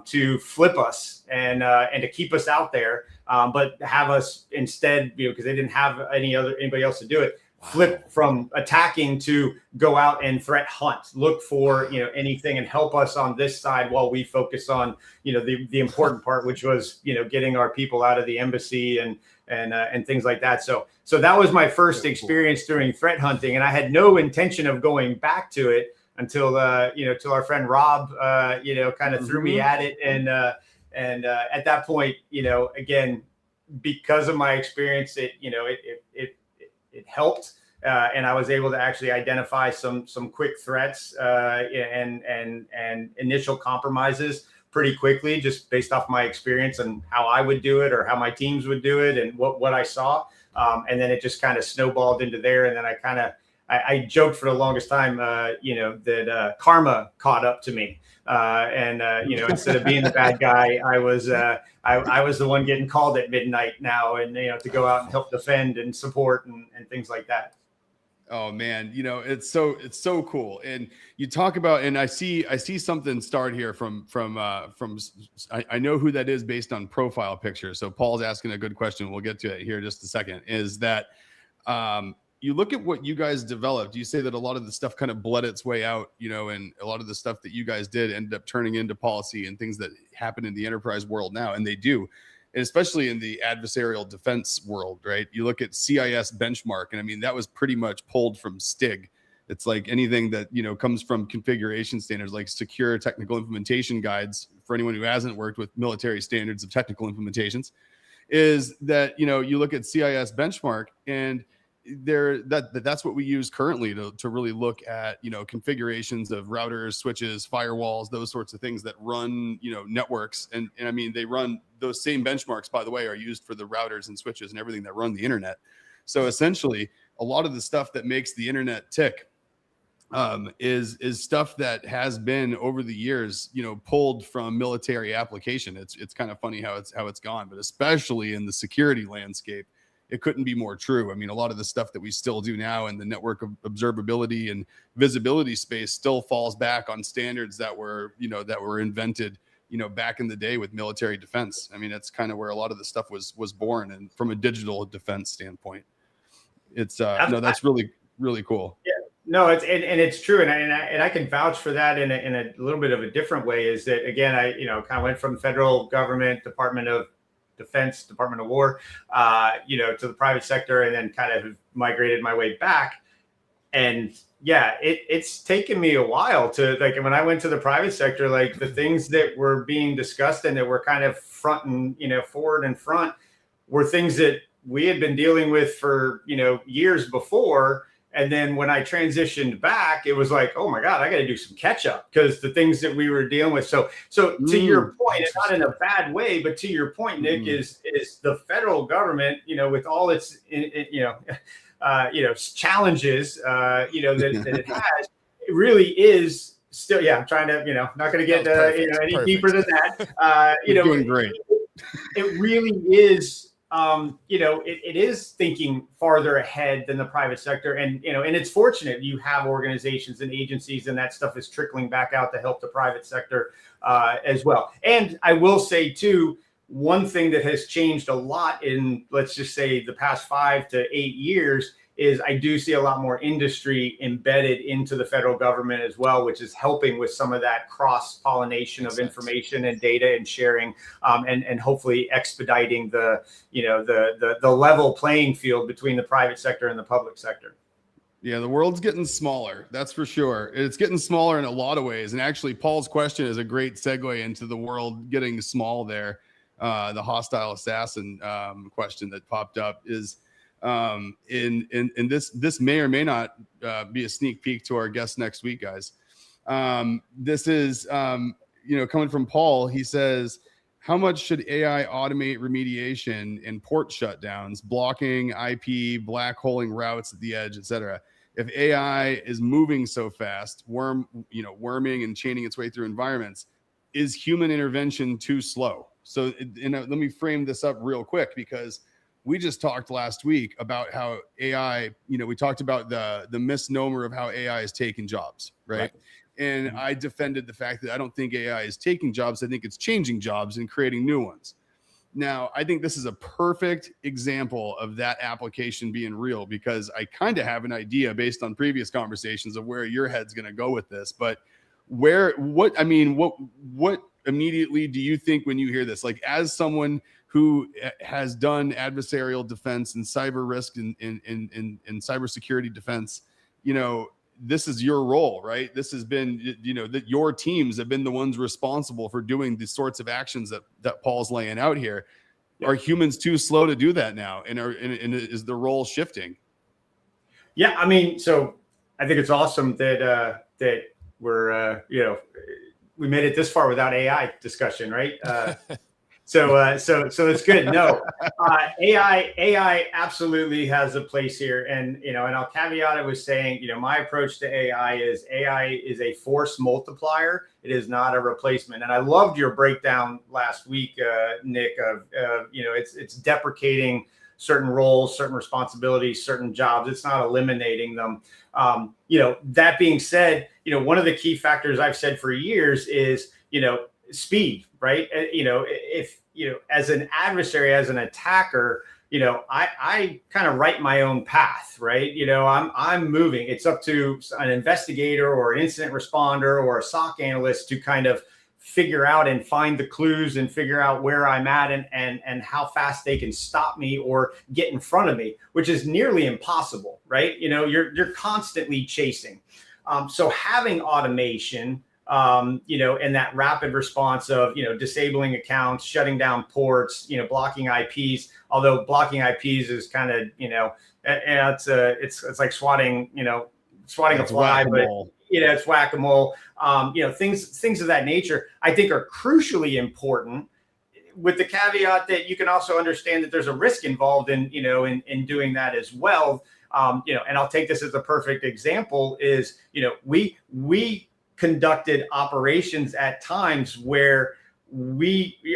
to flip us and to keep us out there, but have us instead, because they didn't have anybody else to do it. Flip from attacking to go out and threat hunt, look for anything and help us on this side while we focus on the important part, which was getting our people out of the embassy and things like that. So that was my first experience doing threat hunting, and I had no intention of going back to it until till our friend Rob kind of threw me at it, and at that point, again, because of my experience, it helped, and I was able to actually identify some quick threats and initial compromises pretty quickly, just based off my experience and how I would do it or how my teams would do it and what I saw. And then it just kind of snowballed into there. And then I joked for the longest time, that karma caught up to me. Instead of being the bad guy, I was the one getting called at midnight now, and to go out and help defend and support and things like that. Oh man, it's so cool. And you talk about, and I see something start here from I know who that is based on profile picture. So Paul's asking a good question. We'll get to it here in just a second. Is that you look at what you guys developed, you say that a lot of the stuff kind of bled its way out, and a lot of the stuff that you guys did ended up turning into policy and things that happen in the enterprise world now, and they do. And especially in the adversarial defense world, right? You look at CIS benchmark, and I mean, that was pretty much pulled from STIG. It's like anything that, comes from configuration standards, like secure technical implementation guides, for anyone who hasn't worked with military standards of technical implementations, is that, you look at CIS benchmark, and that's what we use currently to really look at configurations of routers, switches, firewalls, those sorts of things that run networks, and I mean, they run those same benchmarks, by the way, are used for the routers and switches and everything that run the internet. So essentially a lot of the stuff that makes the internet tick is stuff that has been over the years, pulled from military application. It's kind of funny how it's gone, but especially in the security landscape, it couldn't be more true. I mean, a lot of the stuff that we still do now in the network of observability and visibility space still falls back on standards that were invented, back in the day with military defense. I mean, that's kind of where a lot of the stuff was born, and from a digital defense standpoint, it's that's really, really cool. Yeah. No, it's true, and I can vouch for that in a little bit of a different way. Is that, again, I kind of went from federal government, Department of Defense, Department of War, to the private sector, and then kind of migrated my way back. And yeah, it's taken me a while to, like, when I went to the private sector, like the things that were being discussed and that were kind of forward and front were things that we had been dealing with for, years before. And then when I transitioned back, it was like, oh my God, I got to do some catch up, because the things that we were dealing with. So to your point, it's not in a bad way, but to your point, Nick, is the federal government, with all its, challenges, that it has, it really is still, I'm trying to, not going to get, any deeper than that. You're doing great. It really is. It is thinking farther ahead than the private sector. And it's fortunate you have organizations and agencies, and that stuff is trickling back out to help the private sector as well. And I will say too, one thing that has changed a lot in, let's just say, the past 5 to 8 years is I do see a lot more industry embedded into the federal government as well, which is helping with some of that cross-pollination of information and data and sharing, and hopefully expediting the level playing field between the private sector and the public sector. Yeah, the world's getting smaller. That's for sure. It's getting smaller in a lot of ways. And actually, Paul's question is a great segue into the world getting small there. The hostile assassin question that popped up is, in this may or may not be a sneak peek to our guest next week, guys. This is coming from Paul. He says, how much should AI automate remediation and port shutdowns, blocking IP, black holing routes at the edge, etc.? If AI is moving so fast, worming and chaining its way through environments, is human intervention too slow? So let me frame this up real quick, because we just talked last week about how AI, we talked about the misnomer of how AI is taking jobs, right? And I defended the fact that I don't think AI is taking jobs. I think it's changing jobs and creating new ones. Now, I think this is a perfect example of that application being real, because I kind of have an idea based on previous conversations of where your head's going to go with this. But what immediately do you think when you hear this? Like, as someone who has done adversarial defense and cyber risk and cybersecurity defense, this is your role, right? This has been, that your teams have been the ones responsible for doing the sorts of actions that Paul's laying out here. Yeah. Are humans too slow to do that now? And is the role shifting? Yeah, I mean, so I think it's awesome that we're, we made it this far without AI discussion, right? So it's good. No, AI absolutely has a place here. And I'll caveat it with saying, my approach to AI is a force multiplier. It is not a replacement. And I loved your breakdown last week, Nick, of, it's deprecating certain roles, certain responsibilities, certain jobs. It's not eliminating them. That being said, one of the key factors I've said for years is, speed, right? If, as an adversary, as an attacker, I kind of write my own path, right? I'm moving. It's up to an investigator or an incident responder or a SOC analyst to kind of figure out and find the clues and figure out where I'm at and how fast they can stop me or get in front of me, which is nearly impossible, right? You're constantly chasing. So having automation, and that rapid response of, disabling accounts, shutting down ports, blocking IPs, although blocking IPs is kind of, it's like swatting a fly, but it's whack-a-mole. Things of that nature, I think, are crucially important, with the caveat that you can also understand that there's a risk involved in doing that as well. And I'll take this as a perfect example is, we conducted operations at times where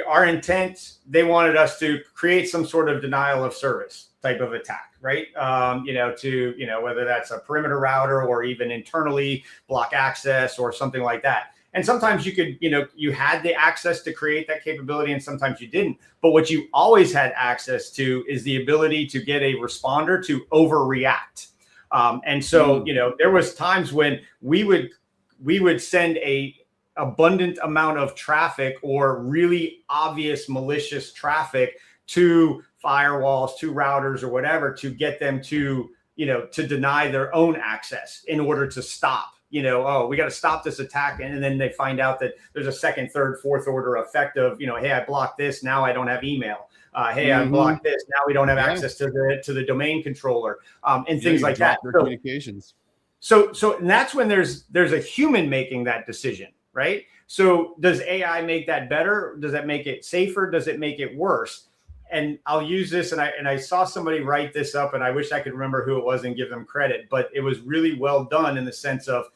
our intent, they wanted us to create some sort of denial of service type of attack, right? Whether that's a perimeter router or even internally block access or something like that. And sometimes you could, you had the access to create that capability and sometimes you didn't. But what you always had access to is the ability to get a responder to overreact. There was times when we would send a abundant amount of traffic or really obvious malicious traffic to firewalls, to routers or whatever, to get them to deny their own access in order to stop. We got to stop this attack. And then they find out that there's a second, third, fourth order effect of, hey, I blocked this. Now I don't have email. Hey, I blocked this. Now we don't have access to the domain controller, and things like that. Communications. So and that's when there's a human making that decision, right? So does AI make that better? Does that make it safer? Does it make it worse? And I'll use this, and I saw somebody write this up, and I wish I could remember who it was and give them credit, but it was really well done in the sense of,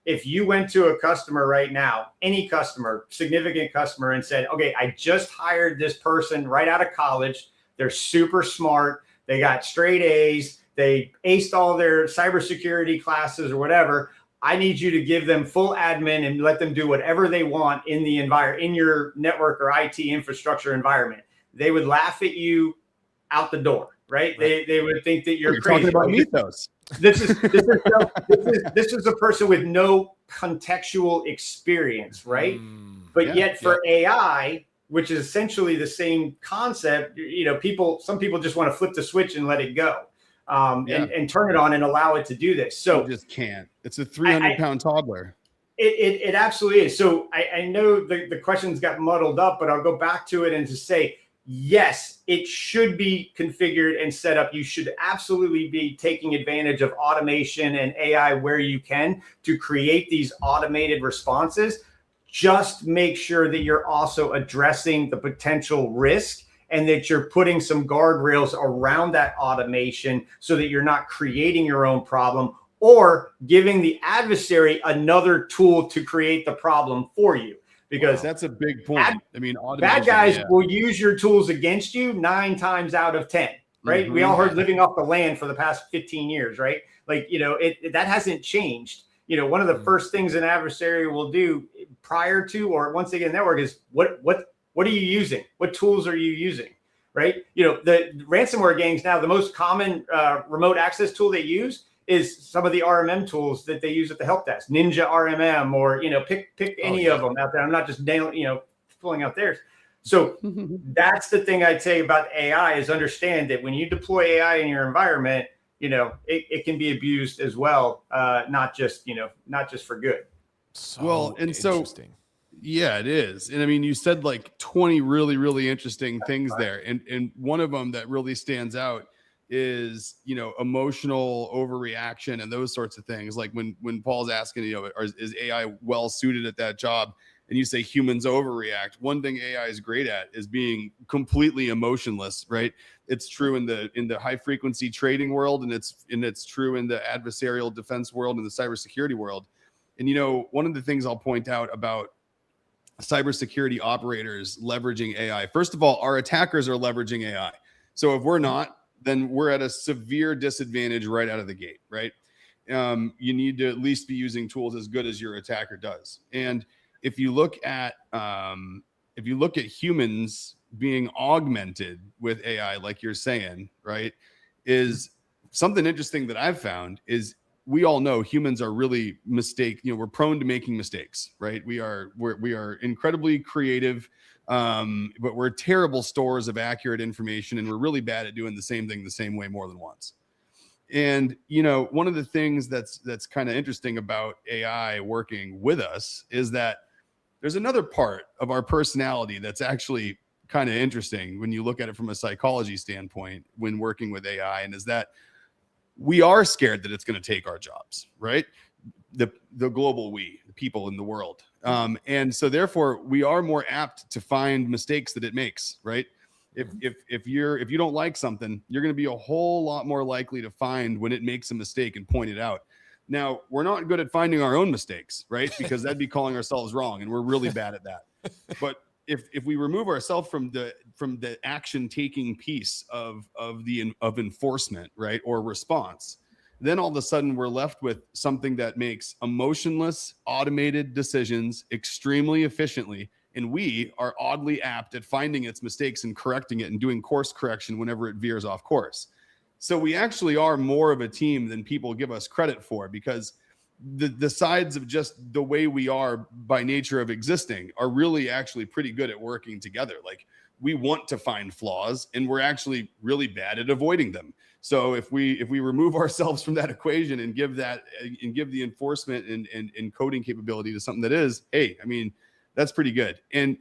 if you went to a customer right now, any customer, significant customer, and said, okay, I just hired this person right out of college. They're super smart. They got straight A's. They aced all their cybersecurity classes or whatever. I need you to give them full admin and let them do whatever they want in the in your network or IT infrastructure environment. They would laugh at you out the door, right? They would think that you're crazy. Talking about mythos. This is a person with no contextual experience, right? But yet for AI, which is essentially the same concept, some people just want to flip the switch and let it go, and turn it on and allow it to do this. So you just can't. It's a 300-pound toddler. It absolutely is. So I know the questions got muddled up, but I'll go back to it and to say, yes, it should be configured and set up. You should absolutely be taking advantage of automation and AI where you can to create these automated responses. Just make sure that you're also addressing the potential risk and that you're putting some guardrails around that automation so that you're not creating your own problem or giving the adversary another tool to create the problem for you. Because that's a big point. Bad guys will use your tools against you 9 times out of 10, right? We all heard living off the land for the past 15 years, right? That hasn't changed. One of the first things an adversary will do prior to or once they get a network is what are you using? What tools are you using, right? The ransomware gangs now, the most common remote access tool they use is some of the RMM tools that they use at the help desk, Ninja RMM, or pick any of them out there. I'm not just pulling out theirs. So that's the thing I'd say about AI is understand that when you deploy AI in your environment, it can be abused as well, not just for good. Yeah, it is. And you said like 20 really, really interesting things there. And one of them that really stands out is, emotional overreaction and those sorts of things. Like when Paul's asking, is AI well suited at that job? And you say humans overreact. One thing AI is great at is being completely emotionless, right? It's true in the high frequency trading world, and it's true in the adversarial defense world and the cybersecurity world. And one of the things I'll point out about cybersecurity operators leveraging AI, first of all, our attackers are leveraging AI. So if we're not, then we're at a severe disadvantage right out of the gate, right? You need to at least be using tools as good as your attacker does. And if you look at humans being augmented with AI, like you're saying, right, is something interesting that I've found is we all know humans are really we're prone to making mistakes, right? We are incredibly creative, but we're terrible stores of accurate information, and we're really bad at doing the same thing the same way more than once. And one of the things that's kind of interesting about AI working with us is that there's another part of our personality that's actually kind of interesting when you look at it from a psychology standpoint when working with AI, and is that we are scared that it's going to take our jobs, right? The global we, the people in the world. And so therefore we are more apt to find mistakes that it makes, right? If you don't like something, you're going to be a whole lot more likely to find when it makes a mistake and point it out. Now, we're not good at finding our own mistakes, right? Because that'd be calling ourselves wrong, and we're really bad at that. But if we remove ourselves from the action taking piece of enforcement, right, or response, then all of a sudden we're left with something that makes emotionless, automated decisions extremely efficiently. And we are oddly apt at finding its mistakes and correcting it and doing course correction whenever it veers off course. So we actually are more of a team than people give us credit for, because the sides of just the way we are by nature of existing are really actually pretty good at working together. Like, we want to find flaws, and we're actually really bad at avoiding them. So if we remove ourselves from that equation and give the enforcement and coding capability to something that is, hey, I mean, that's pretty good. And,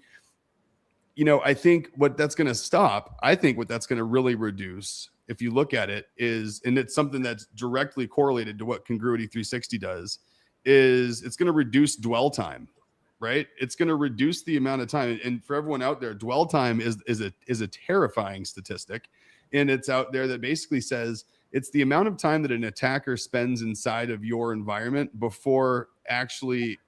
I think what that's going to really reduce, if you look at it, is, and it's something that's directly correlated to what Congruity 360 does, is it's going to reduce dwell time, right? It's going to reduce the amount of time. And for everyone out there, dwell time is a terrifying statistic. And it's out there that basically says it's the amount of time that an attacker spends inside of your environment before actually,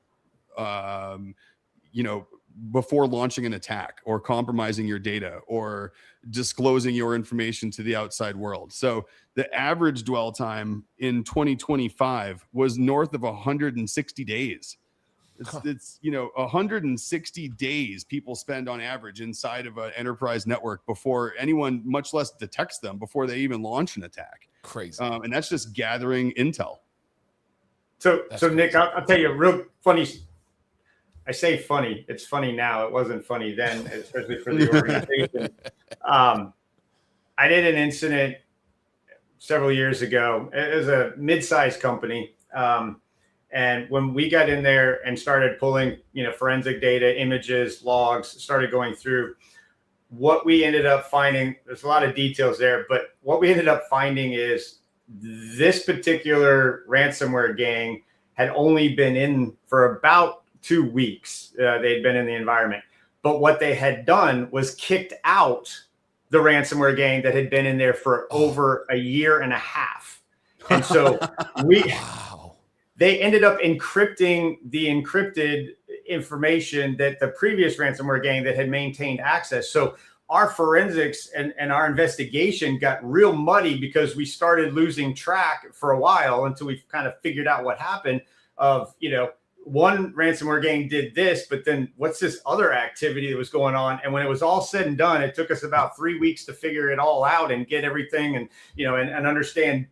before launching an attack or compromising your data or disclosing your information to the outside world. So the average dwell time in 2025 was north of 160 days. It's 160 days people spend on average inside of an enterprise network before anyone, much less detects them, before they even launch an attack. Crazy. And that's just gathering intel. So Nick, I'll tell you a real funny. I say funny. It's funny now. It wasn't funny then, especially for the organization. I did an incident several years ago. It was a mid-sized company. And when we got in there and started pulling, forensic data, images, logs, started going through, what we ended up finding, there's a lot of details there, but what we ended up finding is this particular ransomware gang had only been in for about 2 weeks. They'd been in the environment. But what they had done was kicked out the ransomware gang that had been in there for over a year and a half. And so they ended up encrypting the encrypted information that the previous ransomware gang that had maintained access. So our forensics and our investigation got real muddy because we started losing track for a while until we kind of figured out what happened of, one ransomware gang did this, but then what's this other activity that was going on? And when it was all said and done, it took us about 3 weeks to figure it all out and get everything and, and understand,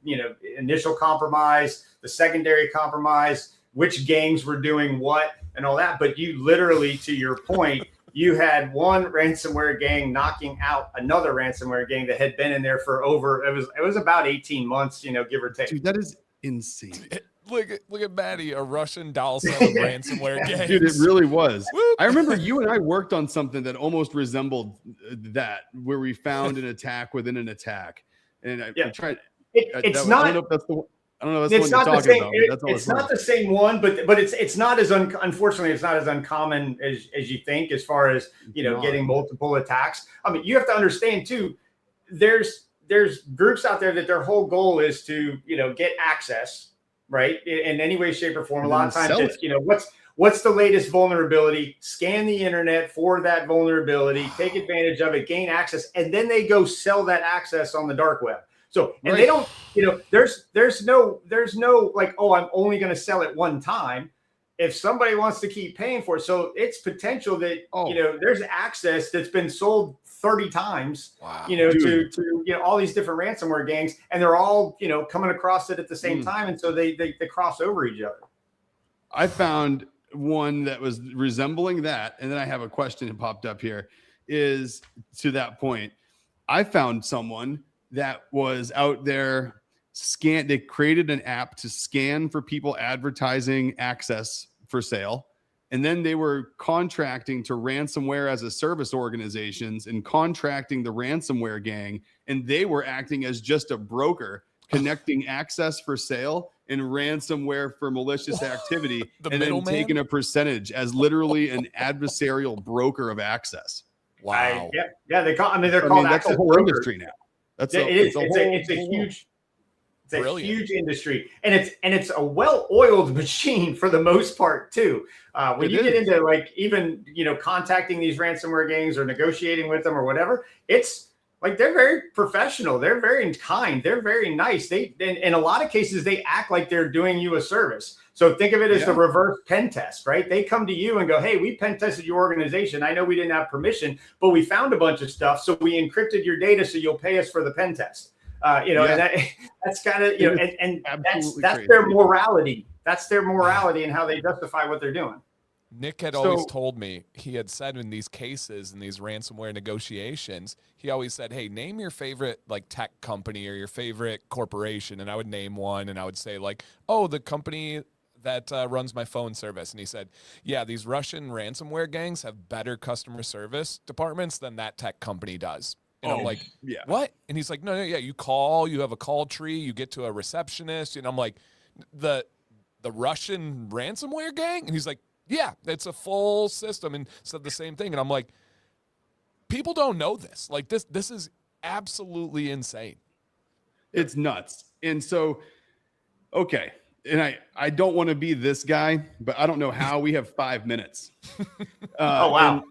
initial compromise, the secondary compromise, which gangs were doing what and all that. But you literally, to your point, you had one ransomware gang knocking out another ransomware gang that had been in there for it was about 18 months, give or take. Dude, that is insane. Look at Maddie, a Russian doll selling ransomware game. Dude, it really was. I remember you and I worked on something that almost resembled that, where we found an attack within an attack. And I tried. It's not. I don't know if that's the one you're talking about. It's not the same one, but it's not as unfortunately, it's not as uncommon as you think, as far as getting multiple attacks. I mean, you have to understand too. There's groups out there that their whole goal is to get access. Right, in any way, shape, or form. A lot of times, it's what's the latest vulnerability? Scan the internet for that vulnerability, take advantage of it, gain access, and then they go sell that access on the dark web. So, and they don't, there's no like, oh, I'm only going to sell it one time. If somebody wants to keep paying for it, so it's potential that there's access that's been sold 30 times, to all these different ransomware gangs, and they're all coming across it at the same time, and so they cross over each other. I found one that was resembling that, and then I have a question that popped up here. Is to that point, I found someone that was out there they created an app to scan for people advertising access for sale. And then they were contracting to ransomware as a service organizations and contracting the ransomware gang. And they were acting as just a broker connecting access for sale and ransomware for malicious activity, and then taking a percentage as literally an adversarial broker of access. Wow. Yeah. They're called that's a access whole brokers. industry now. That's It is. It's a huge. It's a Brilliant. huge industry, and it's a well-oiled machine for the most part too. When you get into like even contacting these ransomware gangs or negotiating with them or whatever, it's like they're very professional, they're very kind, they're very nice. They in a lot of cases they act like they're doing you a service. So think of it as the reverse pen test, right? They come to you and go, "Hey, we pen tested your organization. I know we didn't have permission, but we found a bunch of stuff, so we encrypted your data, so you'll pay us for the pen test." And that's kind of, and that's their morality. That's their morality and how they justify what they're doing. Nick had always told me, he had said in these cases, in these ransomware negotiations, he always said, "Hey, name your favorite like tech company or your favorite corporation." And I would name one and I would say like, "Oh, the company that runs my phone service." And he said, "Yeah, these Russian ransomware gangs have better customer service departments than that tech company does." And I'm like, "What?" And he's like, no, yeah, you call, you have a call tree, you get to a receptionist. And I'm like, the Russian ransomware gang? And he's like, "Yeah, it's a full system," and said the same thing. And I'm like, people don't know this. Like this is absolutely insane. It's nuts. And so, okay. And I don't want to be this guy, but I don't know how we have 5 minutes. Oh, wow.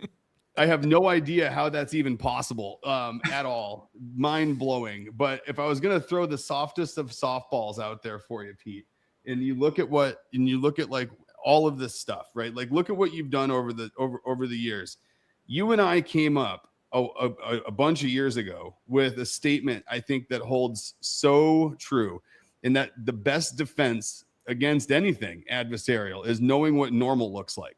I have no idea how that's even possible at all. Mind blowing. But if I was going to throw the softest of softballs out there for you, Pete, and you look at like all of this stuff, right? Like look at what you've done over the years. You and I came up a bunch of years ago with a statement I think that holds so true, in that the best defense against anything adversarial is knowing what normal looks like.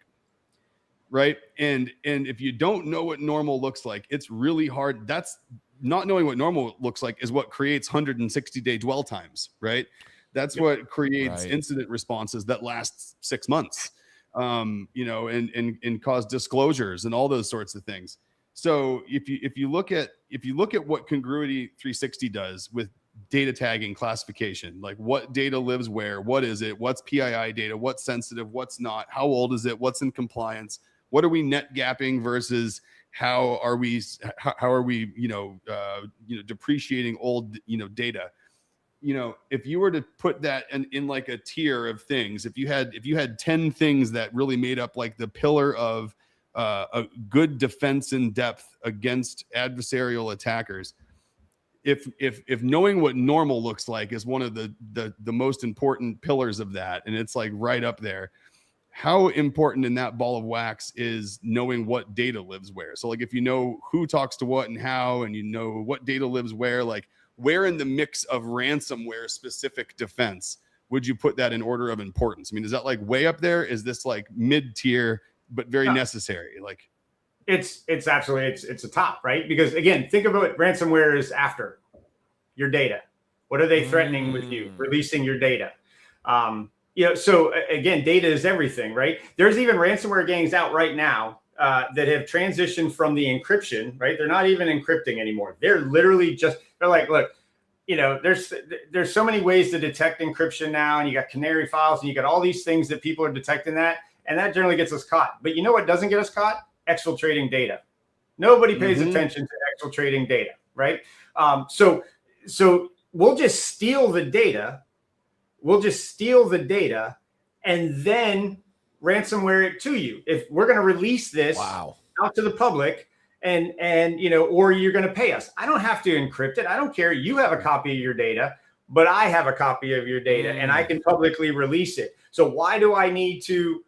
Right. And if you don't know what normal looks like, it's really hard. That's not knowing what normal looks like is what creates 160-day dwell times. Right. That's what creates incident responses that last 6 months, and cause disclosures and all those sorts of things. So if you look at what Congruity 360 does with data tagging classification, like what data lives where, what is it, what's PII data, what's sensitive, what's not, how old is it, what's in compliance, what are we net gapping versus how are we depreciating old data. If you were to put that in like a tier of things, if you had 10 things that really made up like the pillar of a good defense in depth against adversarial attackers, if knowing what normal looks like is one of the most important pillars of that, and it's like right up there, how important in that ball of wax is knowing what data lives where? So like if you know who talks to what and how, and you know what data lives where, like where in the mix of ransomware specific defense would you put that in order of importance? I mean, is that like way up there? Is this like mid-tier but very necessary? Like it's absolutely it's a top, right? Because again, think about what ransomware is after your data. What are they threatening with you? Releasing your data. So again, data is everything, right? There's even ransomware gangs out right now that have transitioned from the encryption, right? They're not even encrypting anymore. They're literally they're like, look, there's so many ways to detect encryption now, and you got canary files, and you got all these things that people are detecting that, and that generally gets us caught. But you know what doesn't get us caught? Exfiltrating data. Nobody pays attention to exfiltrating data, right? So we'll just steal the data. And then ransomware it to you. If we're going to release this out to the public, and or you're going to pay us. I don't have to encrypt it. I don't care. You have a copy of your data, but I have a copy of your data, and I can publicly release it. So why do I need to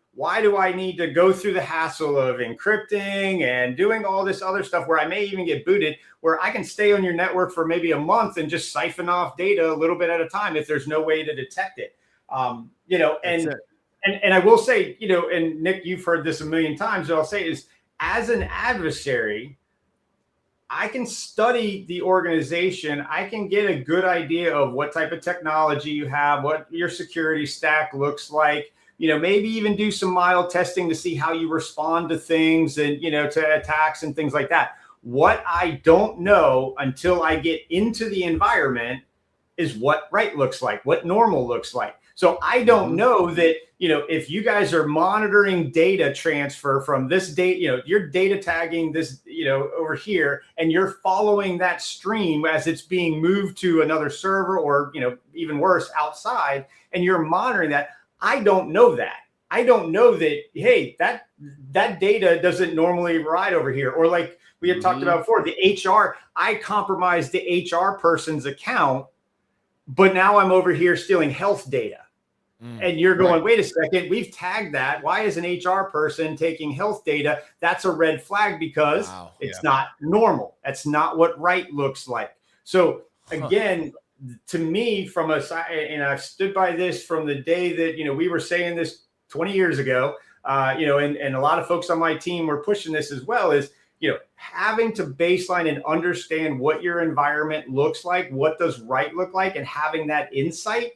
go through the hassle of encrypting and doing all this other stuff where I may even get booted, where I can stay on your network for maybe a month and just siphon off data a little bit at a time if there's no way to detect it? And I will say, and Nick, you've heard this a million times, what I'll say is, as an adversary, I can study the organization. I can get a good idea of what type of technology you have, what your security stack looks like, maybe even do some mild testing to see how you respond to things and, to attacks and things like that. What I don't know until I get into the environment is what right looks like, what normal looks like. So I don't know that, if you guys are monitoring data transfer from this date, you're data tagging this, over here, and you're following that stream as it's being moved to another server or, even worse, outside, and you're monitoring that. I don't know that. I don't know that, hey, that data doesn't normally ride over here. Or like we had talked about before, the HR, I compromised the HR person's account, but now I'm over here stealing health data. And you're going, wait a second, we've tagged that. Why is an HR person taking health data? That's a red flag because it's not normal. That's not what right looks like. So again, to me, from a side, and I've stood by this from the day that, we were saying this 20 years ago, and a lot of folks on my team were pushing this as well, is, having to baseline and understand what your environment looks like, what does right look like, and having that insight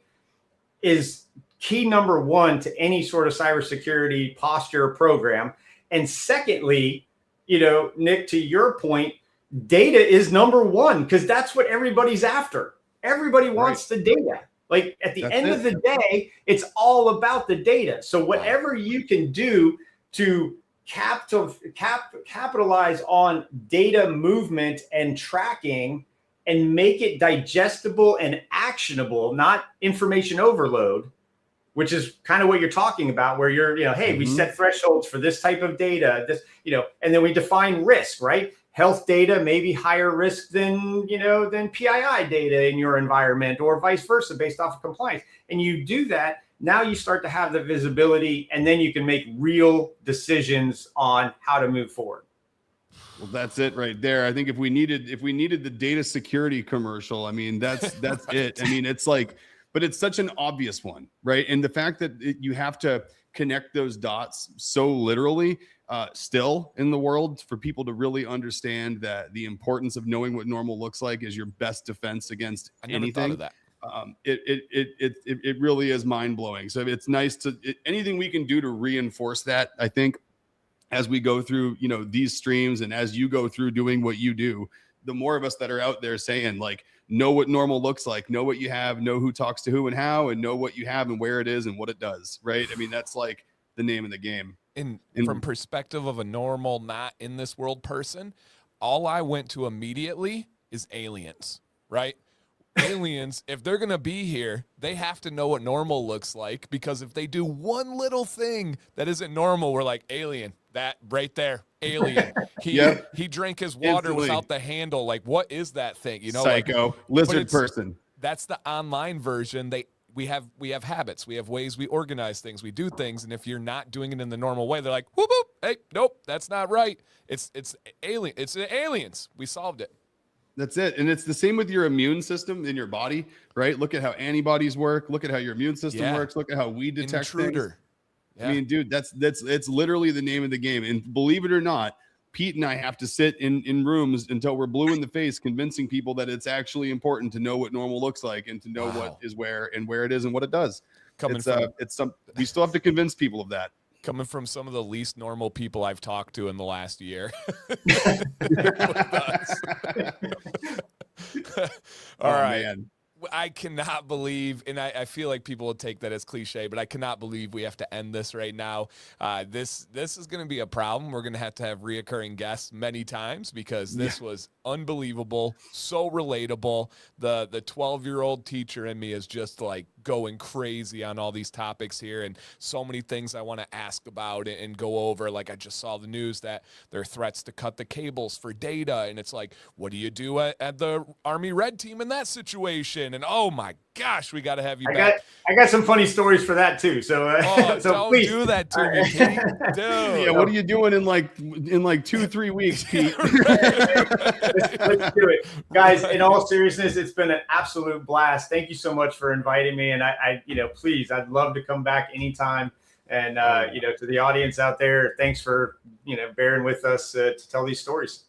is key number one to any sort of cybersecurity posture or program. And secondly, Nick, to your point, data is number one, because that's what everybody's after. Everybody wants the data. Like at the end of the day, it's all about the data. So whatever you can do to capitalize on data movement and tracking and make it digestible and actionable, not information overload, which is kind of what you're talking about, where you're, hey, we set thresholds for this type of data, this, and then we define risk, right? Health data may be higher risk than PII data in your environment, or vice versa, based off of compliance. And you do that, now you start to have the visibility, and then you can make real decisions on how to move forward. Well, that's it right there. I think if we needed the data security commercial, I mean, that's it. I mean, it's like, but it's such an obvious one, right? And the fact that you have to connect those dots so literally still in the world for people to really understand that the importance of knowing what normal looks like is your best defense against anything. Thought of that. It really is mind blowing. So it's nice to anything we can do to reinforce that. I think as we go through, these streams, and as you go through doing what you do, the more of us that are out there saying, like, know what normal looks like, know what you have, know who talks to who and how, and know what you have and where it is and what it does. Right. I mean, that's like the name of the game. And from perspective of a normal, not in this world person, all I went to immediately is aliens, right? Aliens, if they're going to be here, they have to know what normal looks like, because if they do one little thing that isn't normal, we're like, alien, that right there, alien. He drank his water without the handle. Like, what is that thing? Psycho, like, lizard person. That's the online version. We have habits. We have ways we organize things. We do things. And if you're not doing it in the normal way, they're like, whoop, whoop, hey, nope, that's not right. It's alien. It's aliens. We solved it. That's it. And it's the same with your immune system in your body, right? Look at how antibodies work. Look at how your immune system works. Look at how we detect things. Yeah. I mean, dude, it's literally the name of the game. And believe it or not, Pete and I have to sit in rooms until we're blue in the face, convincing people that it's actually important to know what normal looks like and to know what is where and where it is and what it does. We still have to convince people of that. Coming from some of the least normal people I've talked to in the last year. All right. Man. I cannot believe, and I feel like people will take that as cliche, but I cannot believe we have to end this right now. This is going to be a problem. We're going to have reoccurring guests many times, because this was unbelievable, so relatable. The 12-year-old teacher in me is just like going crazy on all these topics here, and so many things I want to ask about and go over. Like, I just saw the news that there are threats to cut the cables for data, and it's like, what do you do at the Army Red Team in that situation? And oh my gosh, we got to have you back. I got some funny stories for that too. So, so don't please do that to me, Pete. Dude. Yeah, what are you doing in like 2-3 weeks, Pete? Let's do it, guys. In all seriousness, it's been an absolute blast. Thank you so much for inviting me, and I please, I'd love to come back anytime. And to the audience out there, thanks for bearing with us to tell these stories.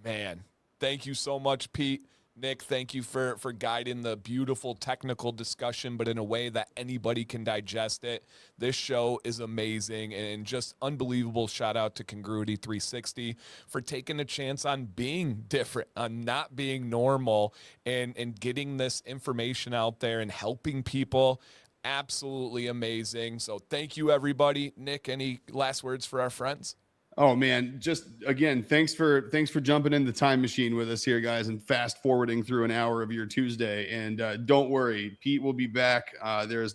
Man, thank you so much, Pete. Nick, thank you for guiding the beautiful technical discussion, but in a way that anybody can digest it. This show is amazing, and just unbelievable. Shout out to Congruity 360 for taking a chance on being different, on not being normal, and getting this information out there and helping people. absolutely amazing. So thank you, everybody. Nick, any last words for our friends? Oh man, just again, thanks for jumping in the time machine with us here, guys, and fast forwarding through an hour of your Tuesday. And don't worry, Pete will be back. There's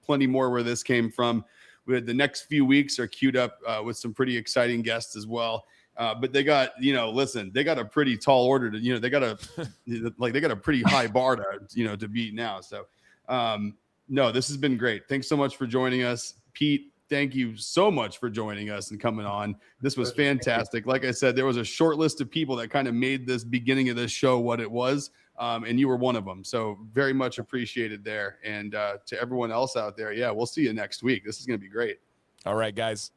plenty more where this came from. The next few weeks are queued up with some pretty exciting guests as well. But they got, listen, they got a pretty tall order to, they got a pretty high bar to, to beat now. So, no, this has been great. Thanks so much for joining us, Pete. Thank you so much for joining us and coming on. This was fantastic. Like I said, there was a short list of people that kind of made this beginning of this show what it was, and you were one of them. So very much appreciated there. And to everyone else out there, yeah, we'll see you next week. This is going to be great. All right, guys.